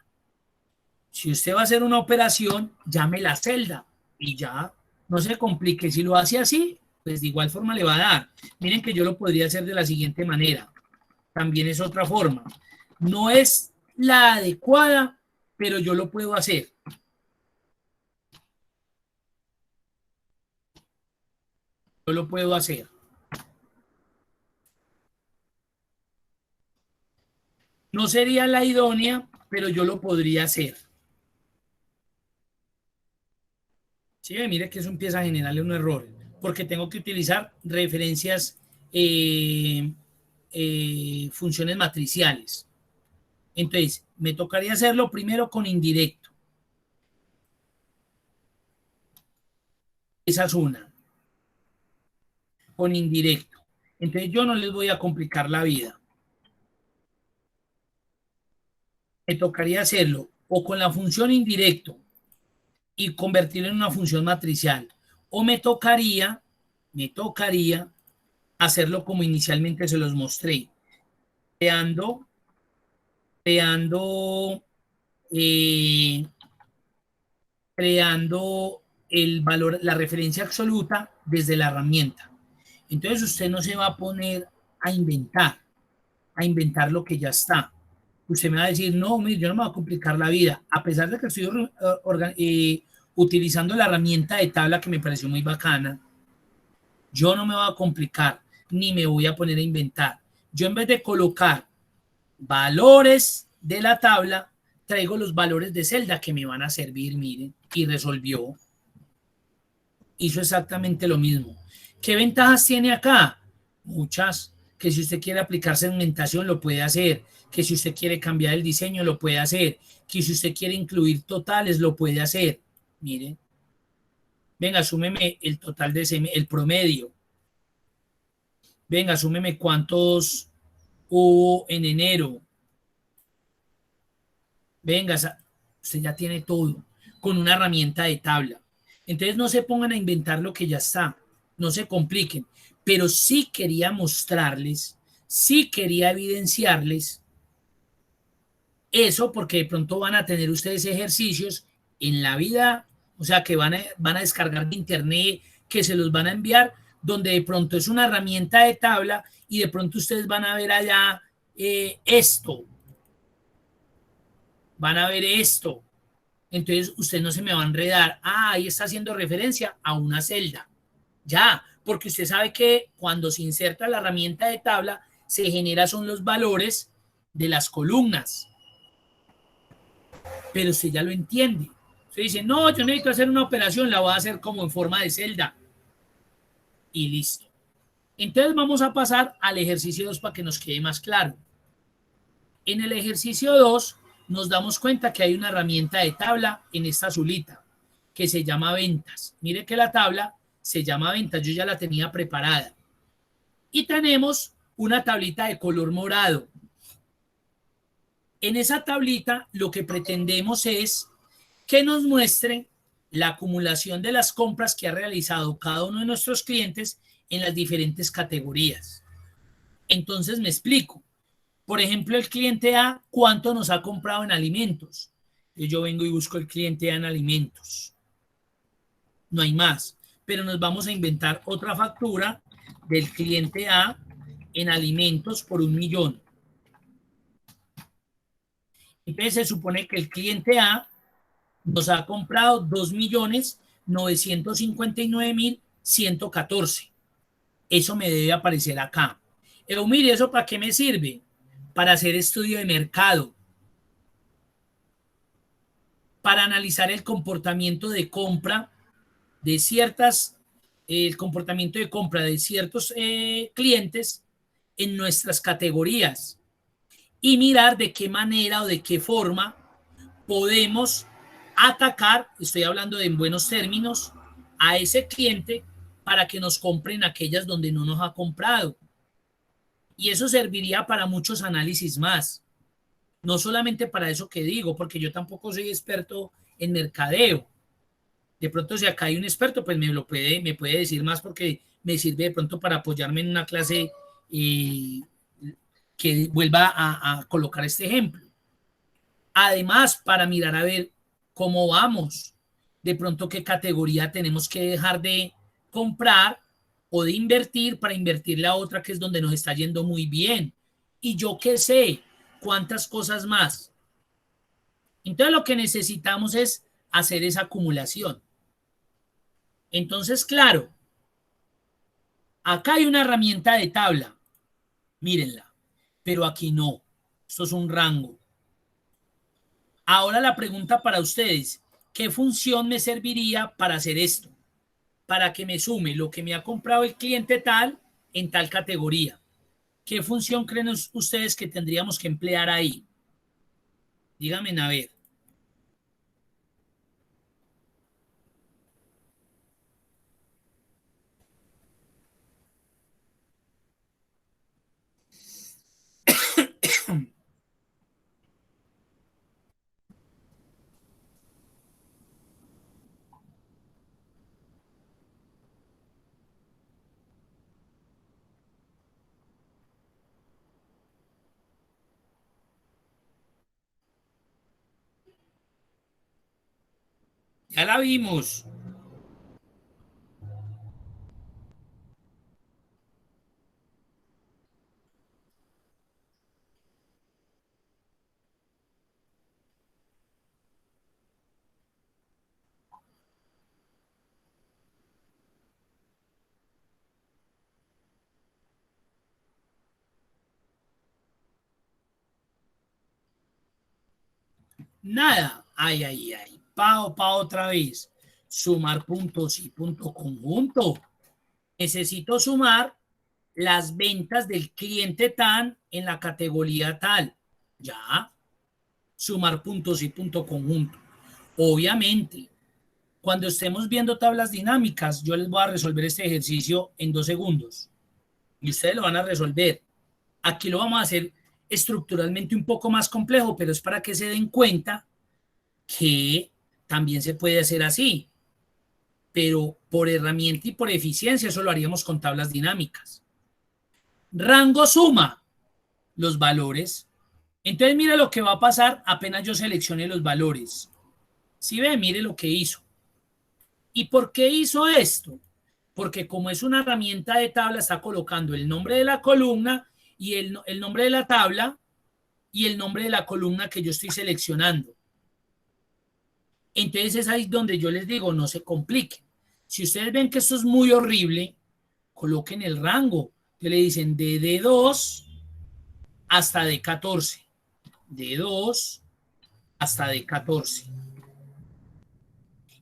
Si usted va a hacer una operación, llame la celda y ya no se complique. Si lo hace así, pues de igual forma le va a dar. Miren que yo lo podría hacer de la siguiente manera. También es otra forma. No es la adecuada, pero yo lo puedo hacer. Yo lo puedo hacer. No sería la idónea, pero yo lo podría hacer. Sí, mire que eso empieza a generarle un error, porque tengo que utilizar referencias, funciones matriciales. Entonces, me tocaría hacerlo primero con indirecto. Esa es una. Con indirecto. Entonces, yo no les voy a complicar la vida. Me tocaría hacerlo o con la función indirecto y convertirlo en una función matricial. O me tocaría hacerlo como inicialmente se los mostré, creando eh, creando el valor, la referencia absoluta desde la herramienta. Entonces usted no se va a poner a inventar lo que ya está. Usted me va a decir, no, mire, yo no me voy a complicar la vida, a pesar de que estoy utilizando la herramienta de tabla que me pareció muy bacana. Yo no me voy a complicar. ni me voy a poner a inventar. Yo en vez de colocar valores de la tabla, traigo los valores de celda que me van a servir, miren, y resolvió. Hizo exactamente lo mismo. ¿Qué ventajas tiene acá? Muchas. Que si usted quiere aplicar segmentación, lo puede hacer. Que si usted quiere cambiar el diseño, lo puede hacer. Que si usted quiere incluir totales, lo puede hacer. Miren. Venga, súmeme el total de el promedio. Venga, súmeme cuántos hubo en enero. Venga, usted ya tiene todo con una herramienta de tabla. Entonces no se pongan a inventar lo que ya está, no se compliquen, pero sí quería mostrarles, sí quería evidenciarles eso, porque de pronto van a tener ustedes ejercicios en la vida, o sea, que van a descargar de internet, que se los van a enviar, donde de pronto es una herramienta de tabla y de pronto ustedes van a ver allá esto, van a ver esto. Entonces usted no se me va a enredar. Ah, ahí está haciendo referencia a una celda. Ya, porque usted sabe que cuando se inserta la herramienta de tabla, se genera son los valores de las columnas. Pero usted ya lo entiende. Usted dice, no, yo necesito hacer una operación, la voy a hacer como en forma de celda. Y listo. Entonces vamos a pasar al ejercicio 2 para que nos quede más claro. En el ejercicio 2 nos damos cuenta que hay una herramienta de tabla en esta azulita que se llama ventas. Mire que la tabla se llama ventas, yo ya la tenía preparada. Y tenemos una tablita de color morado. En esa tablita lo que pretendemos es que nos muestre la acumulación de las compras que ha realizado cada uno de nuestros clientes en las diferentes categorías. Entonces me explico. Por ejemplo, el cliente A, ¿cuánto nos ha comprado en alimentos? Yo vengo y busco el cliente A en alimentos. No hay más. Pero nos vamos a inventar otra factura del cliente A en alimentos por 1.000.000. Entonces se supone que el cliente A nos ha comprado 2.959.114. Eso me debe aparecer acá. Mire, ¿eso para qué me sirve? Para hacer estudio de mercado, para analizar el comportamiento de compra de el comportamiento de compra de ciertos clientes en nuestras categorías y mirar de qué manera o de qué forma podemos atacar, estoy hablando de en buenos términos, a ese cliente para que nos compren aquellas donde no nos ha comprado. Y eso serviría para muchos análisis más. No solamente para eso que digo, porque yo tampoco soy experto en mercadeo. De pronto, si acá hay un experto, pues me puede decir más porque me sirve de pronto para apoyarme en una clase que vuelva a colocar este ejemplo. Además, para mirar a ver cómo vamos, de pronto qué categoría tenemos que dejar de comprar o de invertir para invertir la otra que es donde nos está yendo muy bien. Y yo qué sé, cuántas cosas más. Entonces lo que necesitamos es hacer esa acumulación. Entonces, claro, acá hay una herramienta de tabla, mírenla, pero aquí no. Esto es un rango. Ahora la pregunta para ustedes, ¿qué función me serviría para hacer esto? Para que me sume lo que me ha comprado el cliente tal en tal categoría. ¿Qué función creen ustedes que tendríamos que emplear ahí? Díganme a ver. Ya la vimos. Nada. Ay, ay, ay. Pao, otra vez. Sumar puntos y punto conjunto. Necesito sumar las ventas del cliente tan en la categoría tal. Ya. Sumar puntos y punto conjunto. Obviamente, cuando estemos viendo tablas dinámicas, yo les voy a resolver este ejercicio en 2 segundos. Y ustedes lo van a resolver. Aquí lo vamos a hacer estructuralmente un poco más complejo, pero es para que se den cuenta que también se puede hacer así. Pero por herramienta y por eficiencia, eso lo haríamos con tablas dinámicas. Rango suma los valores. Entonces, mire lo que va a pasar apenas yo seleccione los valores. Si ve, mire lo que hizo. ¿Y por qué hizo esto? Porque como es una herramienta de tabla, está colocando el nombre de la columna y el nombre de la tabla y el nombre de la columna que yo estoy seleccionando. Entonces es ahí donde yo les digo, no se compliquen. Si ustedes ven que esto es muy horrible, coloquen el rango. Que le dicen de D2 hasta D14. D2 hasta D14.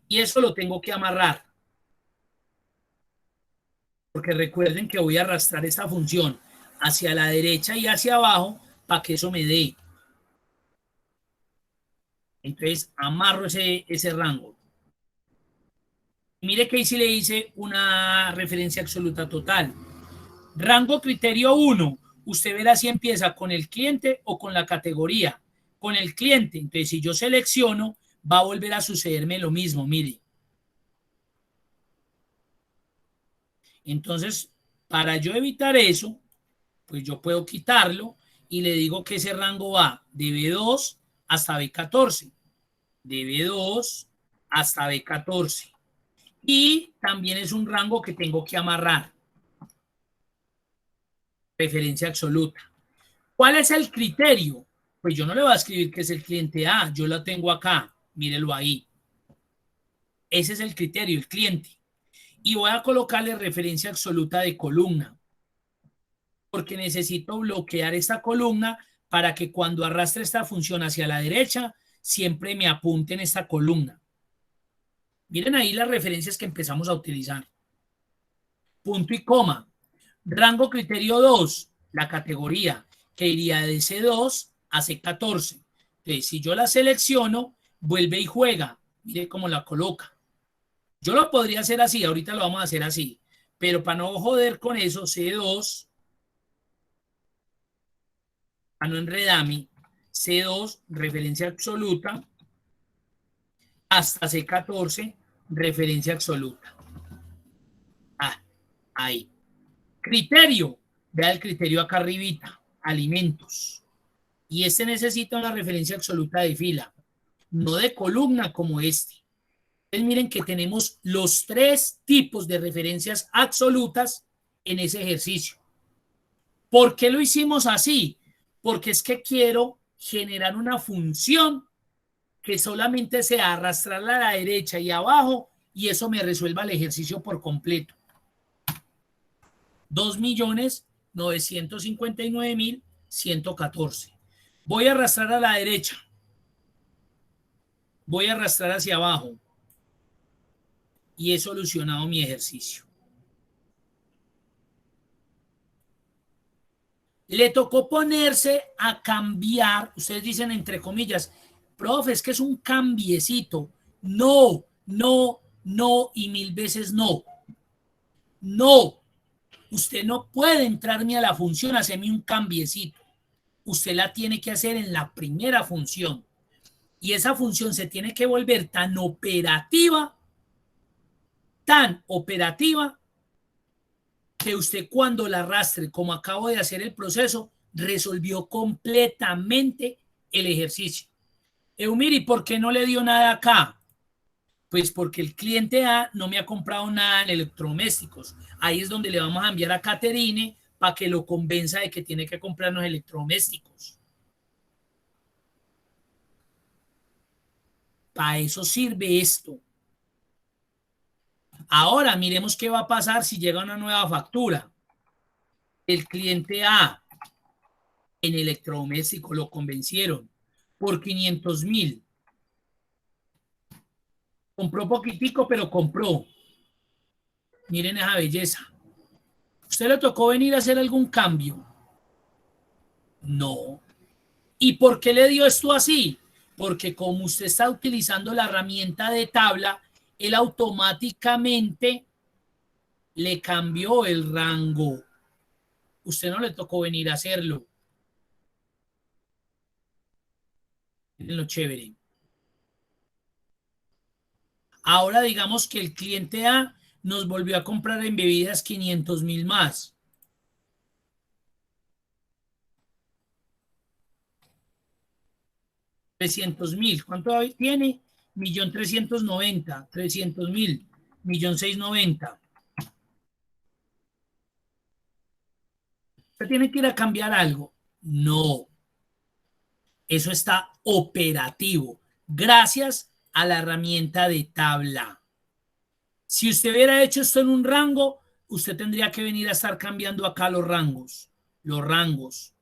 Y eso lo tengo que amarrar. Porque recuerden que voy a arrastrar esta función hacia la derecha y hacia abajo para que eso me dé. Entonces amarro ese rango. Mire que ahí sí le hice una referencia absoluta total. Rango criterio 1. Usted verá si empieza con el cliente o con la categoría. Con el cliente. Entonces, si yo selecciono, va a volver a sucederme lo mismo. Mire. Entonces, para yo evitar eso, pues yo puedo quitarlo y le digo que ese rango va de B2 hasta B14. De B2 hasta B14. Y también es un rango que tengo que amarrar. Referencia absoluta. ¿Cuál es el criterio? Pues yo no le voy a escribir que es el cliente A, yo lo tengo acá, mírelo ahí. Ese es el criterio, el cliente. Y voy a colocarle referencia absoluta de columna, porque necesito bloquear esta columna para que cuando arrastre esta función hacia la derecha, siempre me apunte en esta columna. Miren ahí las referencias que empezamos a utilizar. Punto y coma. Rango criterio 2, la categoría, que iría de C2 a C14. Entonces, si yo la selecciono, vuelve y juega. Mire cómo la coloca. Yo lo podría hacer así, ahorita lo vamos a hacer así. Pero para no joder con eso, C2, para no enredarme, C2, referencia absoluta, hasta C14, referencia absoluta. Ah, ahí. Criterio. Vea el criterio acá arribita. Alimentos. Y este necesita una referencia absoluta de fila, no de columna como este. Entonces miren que tenemos los 3 tipos de referencias absolutas en ese ejercicio. ¿Por qué lo hicimos así? Porque es que quiero generar una función que solamente sea arrastrarla a la derecha y abajo y eso me resuelva el ejercicio por completo. 2.959.114. Voy a arrastrar a la derecha. Voy a arrastrar hacia abajo. Y he solucionado mi ejercicio. Le tocó ponerse a cambiar. Ustedes dicen entre comillas, profe, es que es un cambiecito. No, no, no y 1000 veces no. No. Usted no puede entrarme a la función, hacerme un cambiecito. Usted la tiene que hacer en la primera función. Y esa función se tiene que volver tan operativa, que usted cuando la arrastre, como acabo de hacer el proceso, resolvió completamente el ejercicio. Eumiri, ¿por qué no le dio nada acá? Pues porque el cliente A no me ha comprado nada en electrodomésticos. Ahí es donde le vamos a enviar a Caterine para que lo convenza de que tiene que comprarnos electrodomésticos. Para eso sirve esto. Ahora miremos qué va a pasar si llega una nueva factura. El cliente A en electrodoméstico lo convencieron por 500.000. Compró poquitico, pero compró. Miren esa belleza. ¿Usted le tocó venir a hacer algún cambio? No. ¿Y por qué le dio esto así? Porque como usted está utilizando la herramienta de tabla, él automáticamente le cambió el rango. Usted no le tocó venir a hacerlo. Miren lo chévere. Ahora digamos que el cliente A nos volvió a comprar en bebidas 500,000 más. $300,000. ¿Cuánto tiene? 1.390.000. 300,000. 1.690.000. ¿Usted tiene que ir a cambiar algo? No. Eso está operativo. Gracias a la herramienta de tabla. Si usted hubiera hecho esto en un rango, usted tendría que venir a estar cambiando acá los rangos. Los rangos.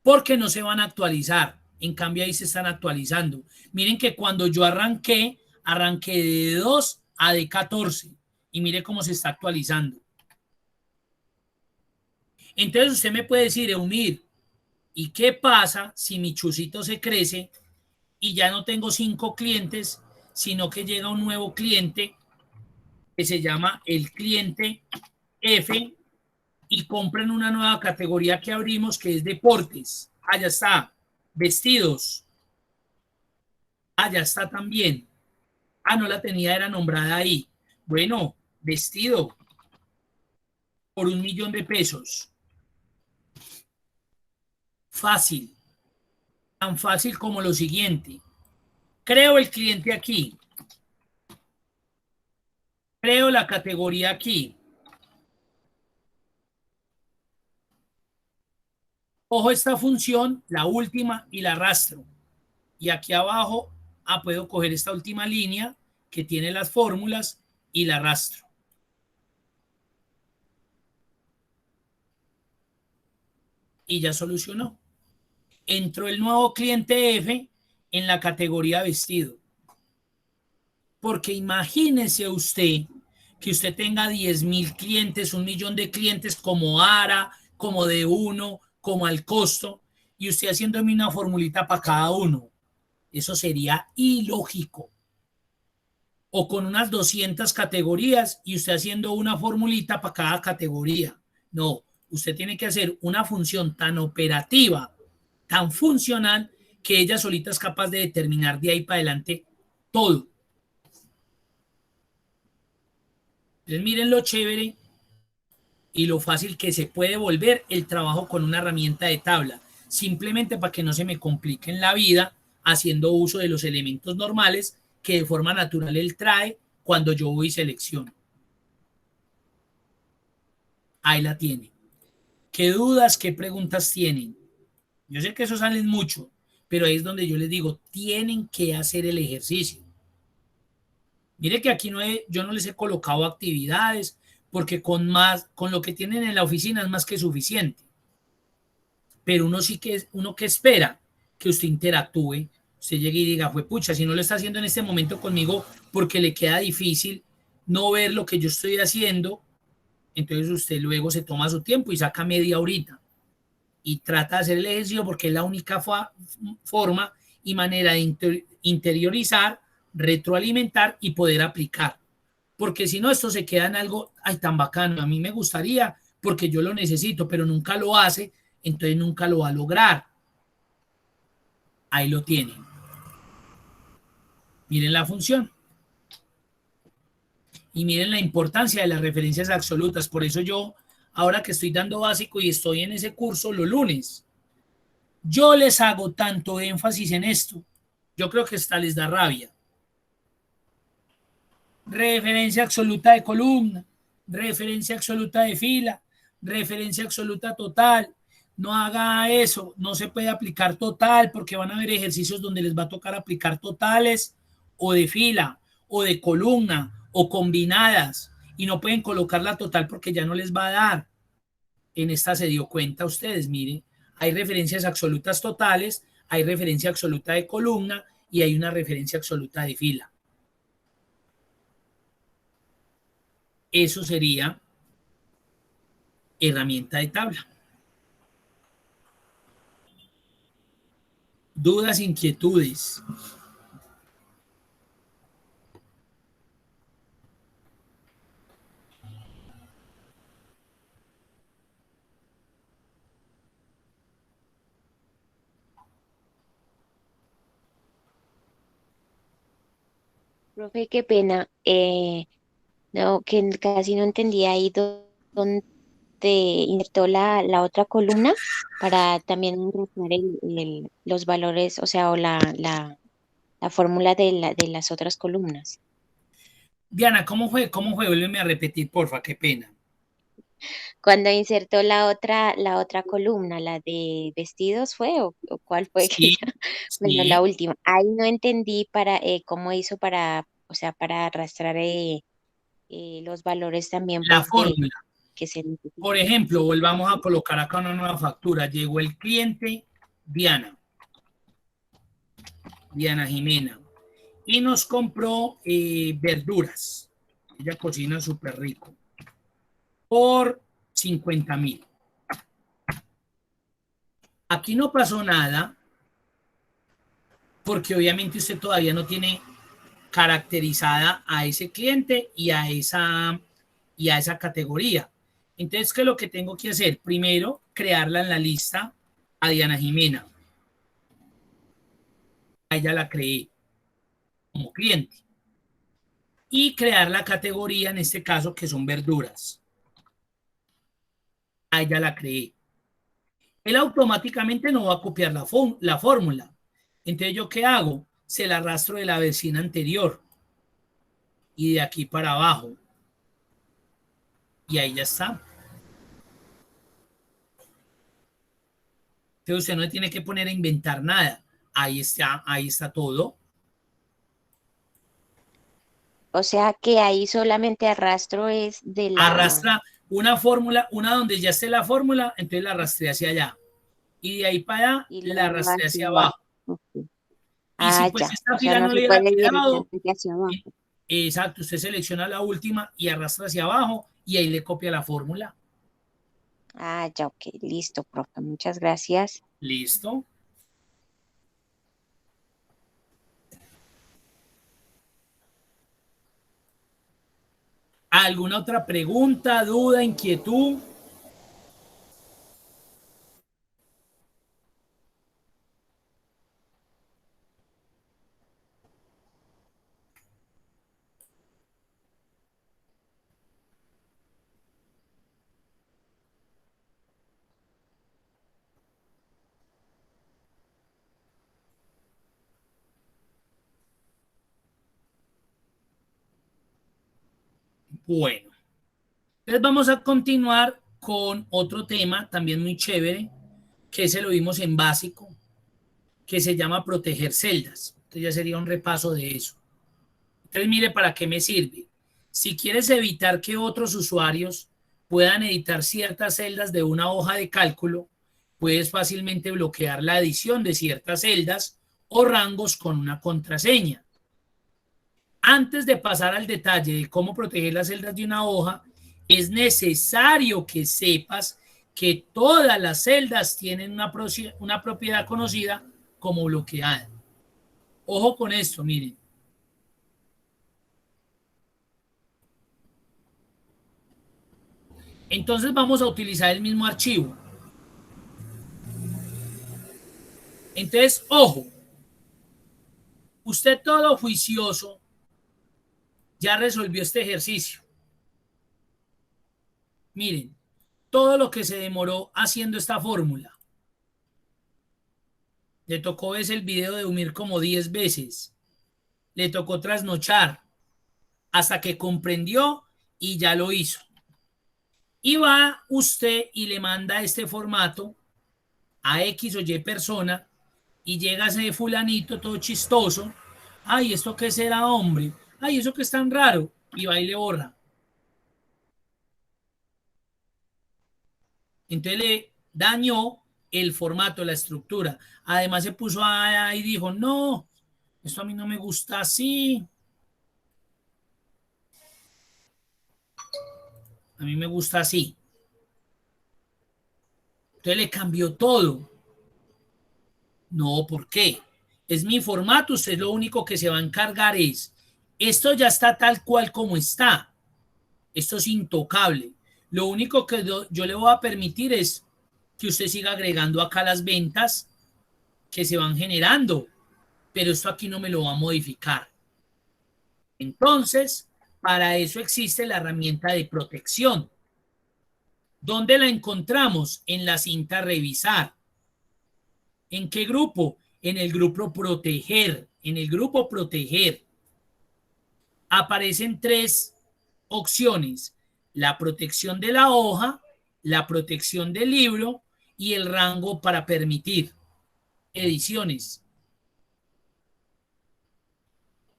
Porque no se van a actualizar. En cambio, ahí se están actualizando. Miren que cuando yo arranqué de 2 a de 14. Y mire cómo se está actualizando. Entonces usted me puede decir, Eumir, ¿y qué pasa si mi chucito se crece y ya no tengo 5 clientes, sino que llega un nuevo cliente que se llama el cliente F y compran una nueva categoría que abrimos que es deportes? Ya está. Vestidos. Ya está también. No la tenía, era nombrada ahí. Bueno, vestido por 1.000.000 de pesos. Fácil. Tan fácil como lo siguiente. Creo el cliente aquí. Creo la categoría aquí. Cojo esta función, la última, y la arrastro. Y aquí abajo puedo coger esta última línea que tiene las fórmulas y la arrastro. Y ya solucionó. Entró el nuevo cliente F en la categoría vestido. Porque imagínese usted que usted tenga 10,000 clientes, 1.000.000 de clientes como ARA, como de uno, como al costo, y usted haciéndome una formulita para cada uno. Eso sería ilógico. O con unas 200 categorías y usted haciendo una formulita para cada categoría. No, usted tiene que hacer una función tan operativa, tan funcional, que ella solita es capaz de determinar de ahí para adelante todo. Entonces miren lo chévere y lo fácil que se puede volver el trabajo con una herramienta de tabla, simplemente para que no se me complique en la vida haciendo uso de los elementos normales que de forma natural él trae cuando yo voy y selecciono. Ahí la tiene. ¿Qué dudas, qué preguntas tienen? Yo sé que eso salen mucho, pero ahí es donde yo les digo, tienen que hacer el ejercicio. Mire que aquí yo no les he colocado actividades porque con lo que tienen en la oficina es más que suficiente. Pero uno que espera que usted interactúe, usted llegue y diga, fue pucha, si no lo está haciendo en este momento conmigo porque le queda difícil no ver lo que yo estoy haciendo, entonces usted luego se toma su tiempo y saca media horita y trata de hacer el ejercicio porque es la única forma y manera de interiorizar, retroalimentar y poder aplicar. Porque si no, esto se queda en algo tan bacano. A mí me gustaría porque yo lo necesito, pero nunca lo hace, entonces nunca lo va a lograr. Ahí lo tienen. Miren la función. Y miren la importancia de las referencias absolutas. Por eso yo, ahora que estoy dando básico y estoy en ese curso los lunes, yo les hago tanto énfasis en esto. Yo creo que hasta les da rabia. Referencia absoluta de columna, referencia absoluta de fila, referencia absoluta total. No haga eso, no se puede aplicar total porque van a haber ejercicios donde les va a tocar aplicar totales o de fila o de columna o combinadas y no pueden colocar la total porque ya no les va a dar. En esta se dio cuenta ustedes, miren, hay referencias absolutas totales, hay referencia absoluta de columna y hay una referencia absoluta de fila. eso sería herramienta de tabla. Dudas, inquietudes. Profe, qué pena. No, que casi no entendía ahí dónde insertó la otra columna para también encontrar los valores, o sea, o la fórmula de las otras columnas. Diana, ¿cómo fue? ¿Cómo fue? Vuélveme a repetir, porfa, qué pena. Cuando insertó la otra columna, la de vestidos fue, o cuál fue que Sí, ya, bueno, la sí, última. Ahí no entendí cómo hizo para, o sea, para arrastrar los valores también la pues fórmula. que se Por necesitan. ejemplo, Sí, volvamos a colocar acá una nueva factura. Llegó el cliente, Diana Jimena, y nos compró verduras. Ella cocina súper rico. Por 50,000. Aquí no pasó nada porque obviamente usted todavía no tiene caracterizada a ese cliente y a esa categoría. Entonces, ¿qué es lo que tengo que hacer? Primero, crearla en la lista a Diana Jimena. A ella la creé como cliente. Y crear la categoría, en este caso, que son verduras. A ella la creé. Él automáticamente no va a copiar la fórmula. Entonces, ¿yo qué hago? Se la arrastro de la vecina anterior y de aquí para abajo. Y ahí ya está. Entonces, usted no tiene que poner a inventar nada. Ahí está todo. o sea que ahí solamente arrastro es de la, Arrastra una fórmula, una donde ya esté la fórmula, entonces la arrastré hacia allá. Y de ahí para allá y la luego arrastré hacia hacia abajo. abajo. Ok. Y si Ah, pues ya, esta o sea, fila no no se le hubiera puede quedado, directamente hacia abajo. exacto, usted selecciona la última y arrastra hacia abajo y ahí le copia la fórmula. Ah, ya, ok, listo, profe, muchas gracias. Listo. ¿Alguna otra pregunta, duda, inquietud? Bueno, entonces vamos a continuar con otro tema también muy chévere, que ese lo vimos en básico, que se llama proteger celdas. Entonces ya sería un repaso de eso. Entonces mire para qué me sirve. Si quieres evitar que otros usuarios puedan editar ciertas celdas de una hoja de cálculo, puedes fácilmente bloquear la edición de ciertas celdas o rangos con una contraseña. Antes de pasar al detalle de cómo proteger las celdas de una hoja, es necesario que sepas que todas las celdas tienen una propiedad conocida como bloqueada. Ojo con esto, miren. Entonces vamos a utilizar el mismo archivo. Entonces, ojo, usted todo juicioso ya resolvió este ejercicio. Miren, todo lo que se demoró haciendo esta fórmula. Le tocó ver el video de Umir como 10 veces. Le tocó trasnochar hasta que comprendió y ya lo hizo. Y va usted y le manda este formato a X o Y persona y llega ese fulanito todo chistoso. Ay, ¿esto qué será, hombre? Ay, ¿eso qué es tan raro? Y va y le borra. Entonces le dañó el formato, la estructura. Además se puso y dijo, no, esto a mí no me gusta así. A mí me gusta así. Entonces le cambió todo. No, ¿por qué? Es mi formato, usted lo único que se va a encargar es, esto ya está tal cual como está. Esto es intocable. Lo único que yo le voy a permitir es que usted siga agregando acá las ventas que se van generando, pero esto aquí no me lo va a modificar. Entonces, para eso existe la herramienta de protección. ¿Dónde la encontramos? En la cinta revisar. ¿En qué grupo? En el grupo proteger. En el grupo proteger aparecen tres opciones: la protección de la hoja, la protección del libro y el rango para permitir ediciones.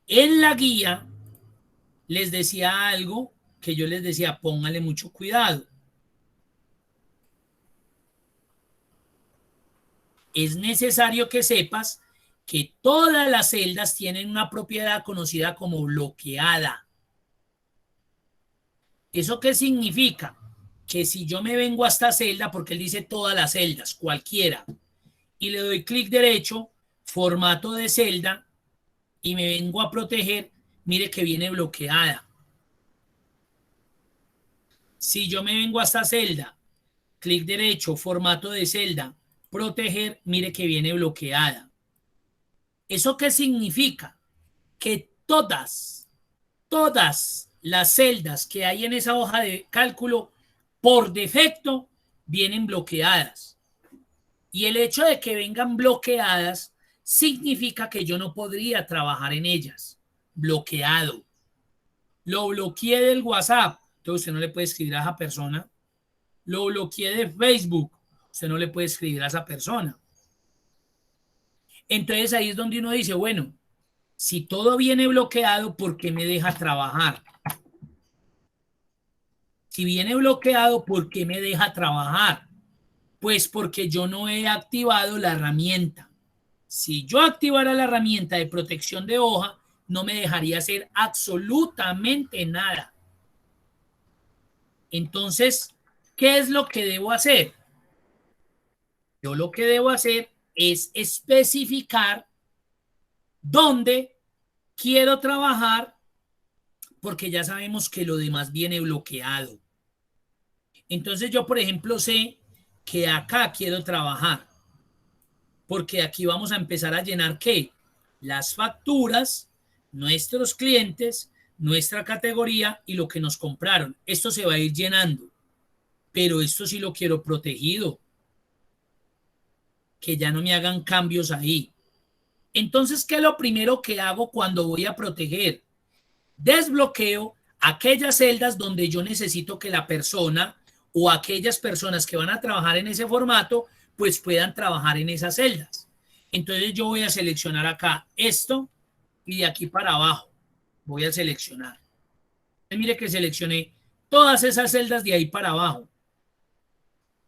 En la guía les decía algo que yo les decía, póngale mucho cuidado. Es necesario que sepas que todas las celdas tienen una propiedad conocida como bloqueada. ¿Eso qué significa? Que si yo me vengo a esta celda, porque él dice todas las celdas, cualquiera, y le doy clic derecho, formato de celda, y me vengo a proteger, mire que viene bloqueada. Si yo me vengo a esta celda, clic derecho, formato de celda, proteger, mire que viene bloqueada. ¿Eso qué significa? Que todas las celdas que hay en esa hoja de cálculo, por defecto, vienen bloqueadas. Y el hecho de que vengan bloqueadas significa que yo no podría trabajar en ellas. Bloqueado. Lo bloqueé del WhatsApp, entonces usted no le puede escribir a esa persona. Lo bloqueé de Facebook, usted no le puede escribir a esa persona. Entonces ahí es donde uno dice, bueno, si todo viene bloqueado, ¿por qué me deja trabajar? Si viene bloqueado, ¿por qué me deja trabajar? Pues porque yo no he activado la herramienta. Si yo activara la herramienta de protección de hoja, no me dejaría hacer absolutamente nada. Entonces, ¿qué es lo que debo hacer? Yo lo que debo hacer es especificar dónde quiero trabajar, porque ya sabemos que lo demás viene bloqueado. Entonces yo, por ejemplo, sé que acá quiero trabajar, porque aquí vamos a empezar a llenar ¿qué? Las facturas, nuestros clientes, nuestra categoría y lo que nos compraron. Esto se va a ir llenando, pero esto sí lo quiero protegido, que ya no me hagan cambios ahí. Entonces, ¿qué es lo primero que hago cuando voy a proteger? Desbloqueo aquellas celdas donde yo necesito que la persona o aquellas personas que van a trabajar en ese formato pues puedan trabajar en esas celdas. Entonces yo voy a seleccionar acá esto y de aquí para abajo voy a seleccionar. Mire que seleccioné todas esas celdas de ahí para abajo.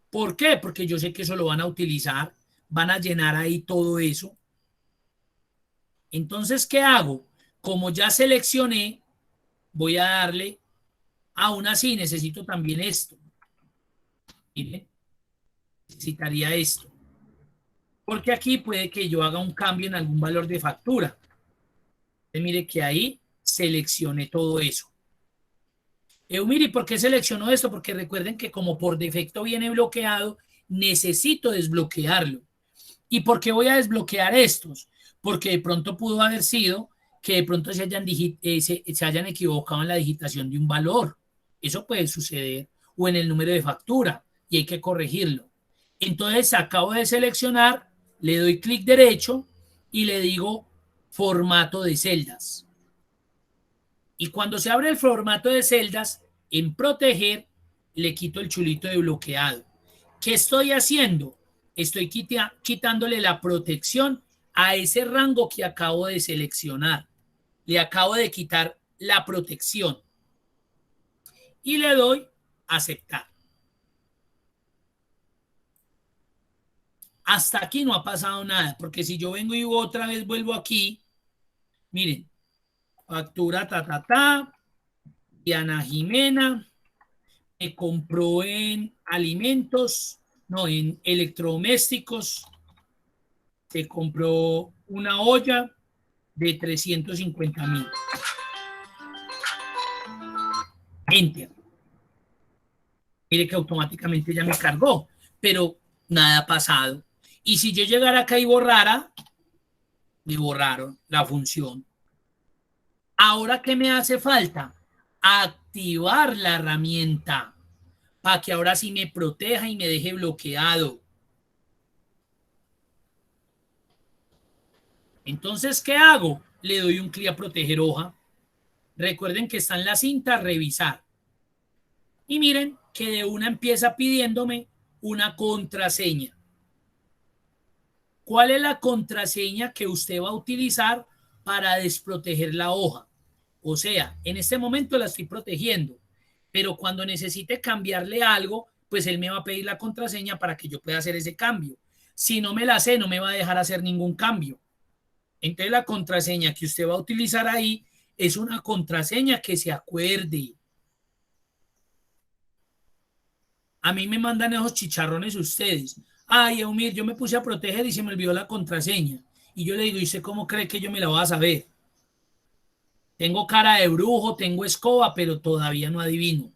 ¿Por qué? Porque yo sé que eso lo van a utilizar, van a llenar ahí todo eso. Entonces, ¿qué hago? Como ya seleccioné, voy a darle, aún así necesito también esto. Miren, necesitaría esto. Porque aquí puede que yo haga un cambio en algún valor de factura. Entonces, mire que ahí seleccioné todo eso. Mire, ¿por qué selecciono esto? Porque recuerden que como por defecto viene bloqueado, necesito desbloquearlo. ¿Y por qué voy a desbloquear estos? Porque de pronto pudo haber sido que de pronto se hayan equivocado en la digitación de un valor. Eso puede suceder. O en el número de factura y hay que corregirlo. Entonces acabo de seleccionar, le doy clic derecho y le digo formato de celdas. Y cuando se abre el formato de celdas, en proteger, le quito el chulito de bloqueado. ¿Qué estoy haciendo? Estoy quitándole la protección a ese rango que acabo de seleccionar. Le acabo de quitar la protección. Y le doy aceptar. Hasta aquí no ha pasado nada, porque si yo vengo y otra vez vuelvo aquí, miren, factura, Diana Jimena, me compró en alimentos, no, en electrodomésticos, se compró una olla de 350.000. Enter. Mire que automáticamente ya me cargó, pero nada ha pasado. Y si yo llegara acá y borrara, me borraron la función. Ahora, ¿qué me hace falta? Activar la herramienta para que ahora sí me proteja y me deje bloqueado. Entonces, ¿qué hago? Le doy un clic a proteger hoja. Recuerden que está en la cinta revisar. Y miren que de una empieza pidiéndome una contraseña. ¿Cuál es la contraseña que usted va a utilizar para desproteger la hoja? O sea, en este momento la estoy protegiendo, pero cuando necesite cambiarle algo, pues él me va a pedir la contraseña para que yo pueda hacer ese cambio. Si no me la sé, no me va a dejar hacer ningún cambio. Entonces la contraseña que usted va a utilizar ahí es una contraseña que se acuerde. A mí me mandan esos chicharrones ustedes. Ay, Eumir, yo me puse a proteger y se me olvidó la contraseña. Y yo le digo, ¿y usted cómo cree que yo me la voy a saber? Tengo cara de brujo, tengo escoba, pero todavía no adivino.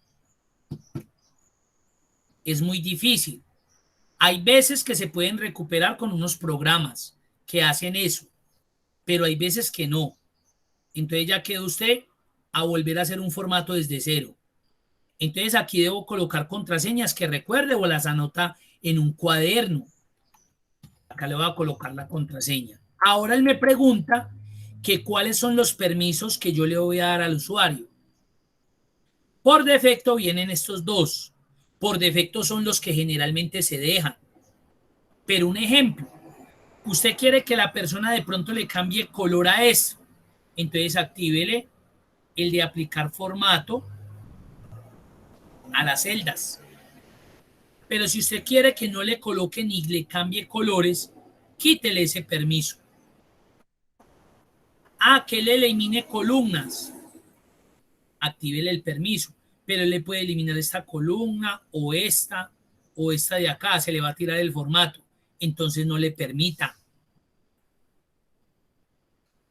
Es muy difícil. Hay veces que se pueden recuperar con unos programas que hacen eso, pero hay veces que no. Entonces ya queda usted a volver a hacer un formato desde cero. Entonces aquí debo colocar contraseñas que recuerde o las anota en un cuaderno. Acá le voy a colocar la contraseña. Ahora él me pregunta que cuáles son los permisos que yo le voy a dar al usuario. Por defecto vienen estos dos. Por defecto son los que generalmente se dejan. Pero un ejemplo, usted quiere que la persona de pronto le cambie color a eso. Entonces actívele el de aplicar formato a las celdas. Pero si usted quiere que no le coloque ni le cambie colores, quítele ese permiso. Que le elimine columnas. Actívele el permiso. Pero él le puede eliminar esta columna o esta de acá. Se le va a tirar el formato. Entonces no le permita.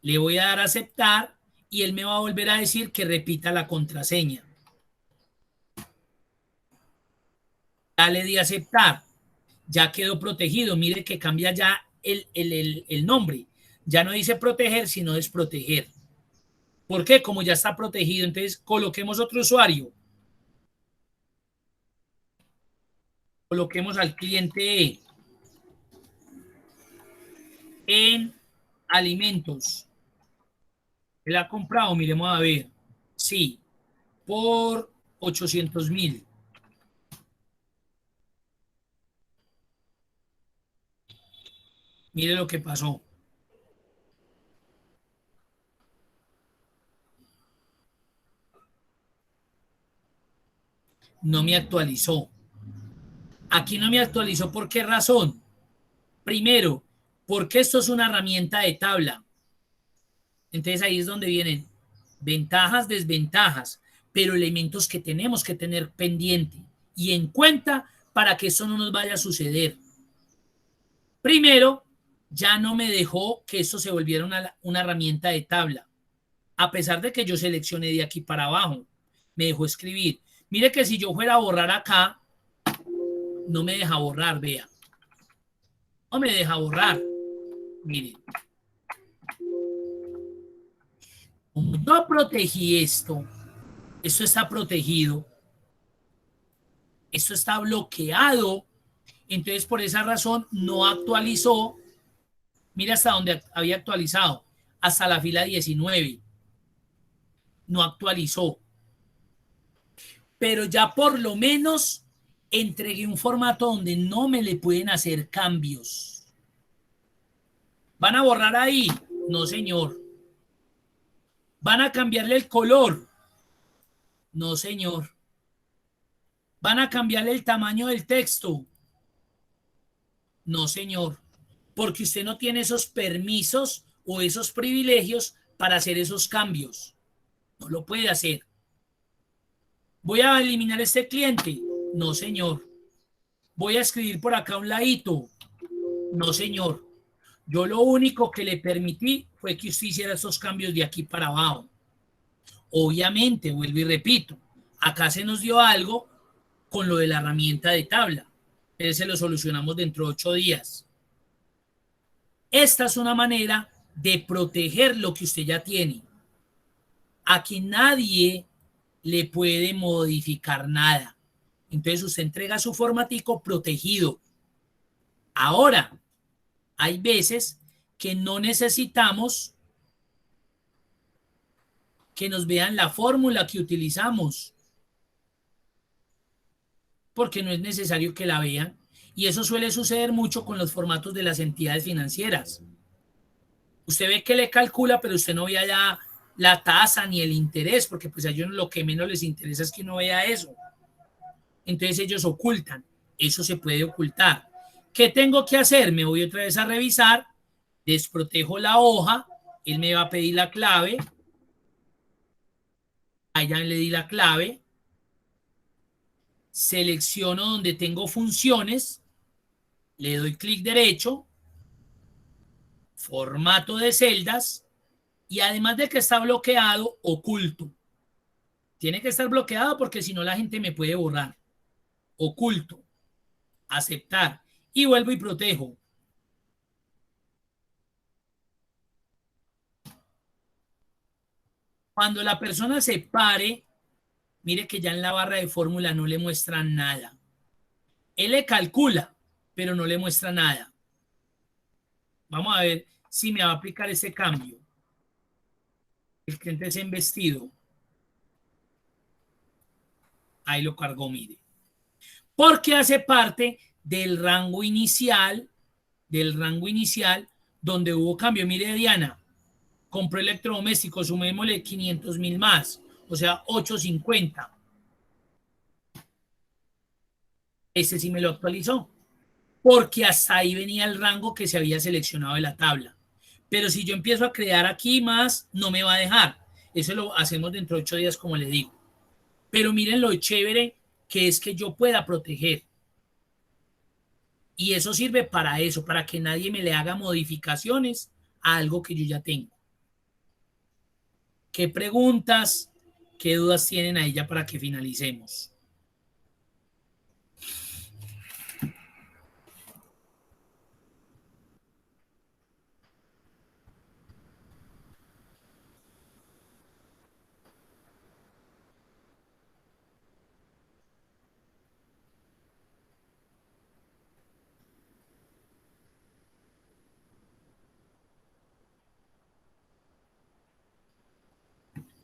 Le voy a dar a aceptar y él me va a volver a decir que repita la contraseña. Ya le di a aceptar. Ya quedó protegido. Mire que cambia ya el nombre. Ya no dice proteger, sino desproteger. ¿Por qué? Como ya está protegido, entonces coloquemos otro usuario. Coloquemos al cliente en alimentos. Él ha comprado, miremos a ver. Sí, por 800.000. Mire lo que pasó. No me actualizó. Aquí no me actualizó, ¿por qué razón? Primero, porque esto es una herramienta de tabla. Entonces ahí es donde vienen ventajas, desventajas, pero elementos que tenemos que tener pendiente y en cuenta para que eso no nos vaya a suceder. Primero, ya no me dejó que esto se volviera una herramienta de tabla, a pesar de que yo seleccioné de aquí para abajo. Me dejó escribir. Mire que si yo fuera a borrar acá, no me deja borrar, vea. No me deja borrar. Mire. Como yo protegí esto está protegido, esto está bloqueado, entonces por esa razón no actualizó. Mira hasta donde había actualizado, hasta la fila 19. No actualizó. Pero ya por lo menos entregué un formato donde no me le pueden hacer cambios. ¿Van a borrar ahí? No, señor. ¿Van a cambiarle el color? No, señor. ¿Van a cambiarle el tamaño del texto? No, señor. Porque usted no tiene esos permisos o esos privilegios para hacer esos cambios. No lo puede hacer. Voy a eliminar este cliente. No, señor. Voy a escribir por acá un ladito. No, señor. Yo lo único que le permití fue que usted hiciera esos cambios de aquí para abajo. Obviamente, vuelvo y repito, acá se nos dio algo con lo de la herramienta de tabla. Ese lo solucionamos dentro de 8 días. Esta es una manera de proteger lo que usted ya tiene. A que nadie le puede modificar nada. Entonces usted entrega su formatico protegido. Ahora, hay veces que no necesitamos que nos vean la fórmula que utilizamos, porque no es necesario que la vean. Y eso suele suceder mucho con los formatos de las entidades financieras. Usted ve que le calcula, pero usted no ve allá la tasa ni el interés, porque pues a ellos lo que menos les interesa es que no vea eso. Entonces ellos ocultan. Eso se puede ocultar. ¿Qué tengo que hacer? Me voy otra vez a revisar, desprotejo la hoja, él me va a pedir la clave, allá le di la clave, selecciono donde tengo funciones, le doy clic derecho, formato de celdas, y además de que está bloqueado, oculto. Tiene que estar bloqueado porque si no la gente me puede borrar. Oculto, aceptar, y vuelvo y protejo. Cuando la persona se pare, mire que ya en la barra de fórmula no le muestra nada. Él le calcula, pero no le muestra nada. Vamos a ver si me va a aplicar ese cambio. El cliente es embestido. Ahí lo cargó, mire. Porque hace parte del rango inicial, donde hubo cambio. Mire, Diana, compró electrodomésticos, sumémosle 500,000 más, o sea, 850. Ese sí me lo actualizó, porque hasta ahí venía el rango que se había seleccionado de la tabla. Pero si yo empiezo a crear aquí más, no me va a dejar. Eso lo hacemos dentro de 8 días, como les digo. Pero miren lo chévere que es que yo pueda proteger. Y eso sirve para eso, para que nadie me le haga modificaciones a algo que yo ya tengo. ¿Qué preguntas, qué dudas tienen ahí ya para que finalicemos?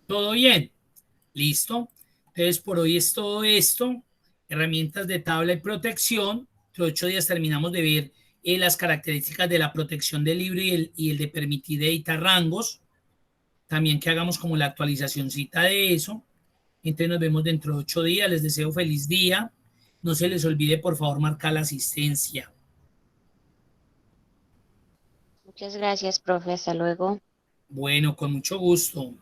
¿Todo bien? ¿Listo? Entonces, por hoy es todo esto. Herramientas de tabla y protección. Entre 8 días terminamos de ver las características de la protección del libro y el de permitir editar rangos. También que hagamos como la actualizacióncita de eso. Entonces nos vemos dentro de 8 días. Les deseo feliz día. No se les olvide, por favor, marcar la asistencia. Muchas gracias, profe. Hasta luego. Bueno, con mucho gusto.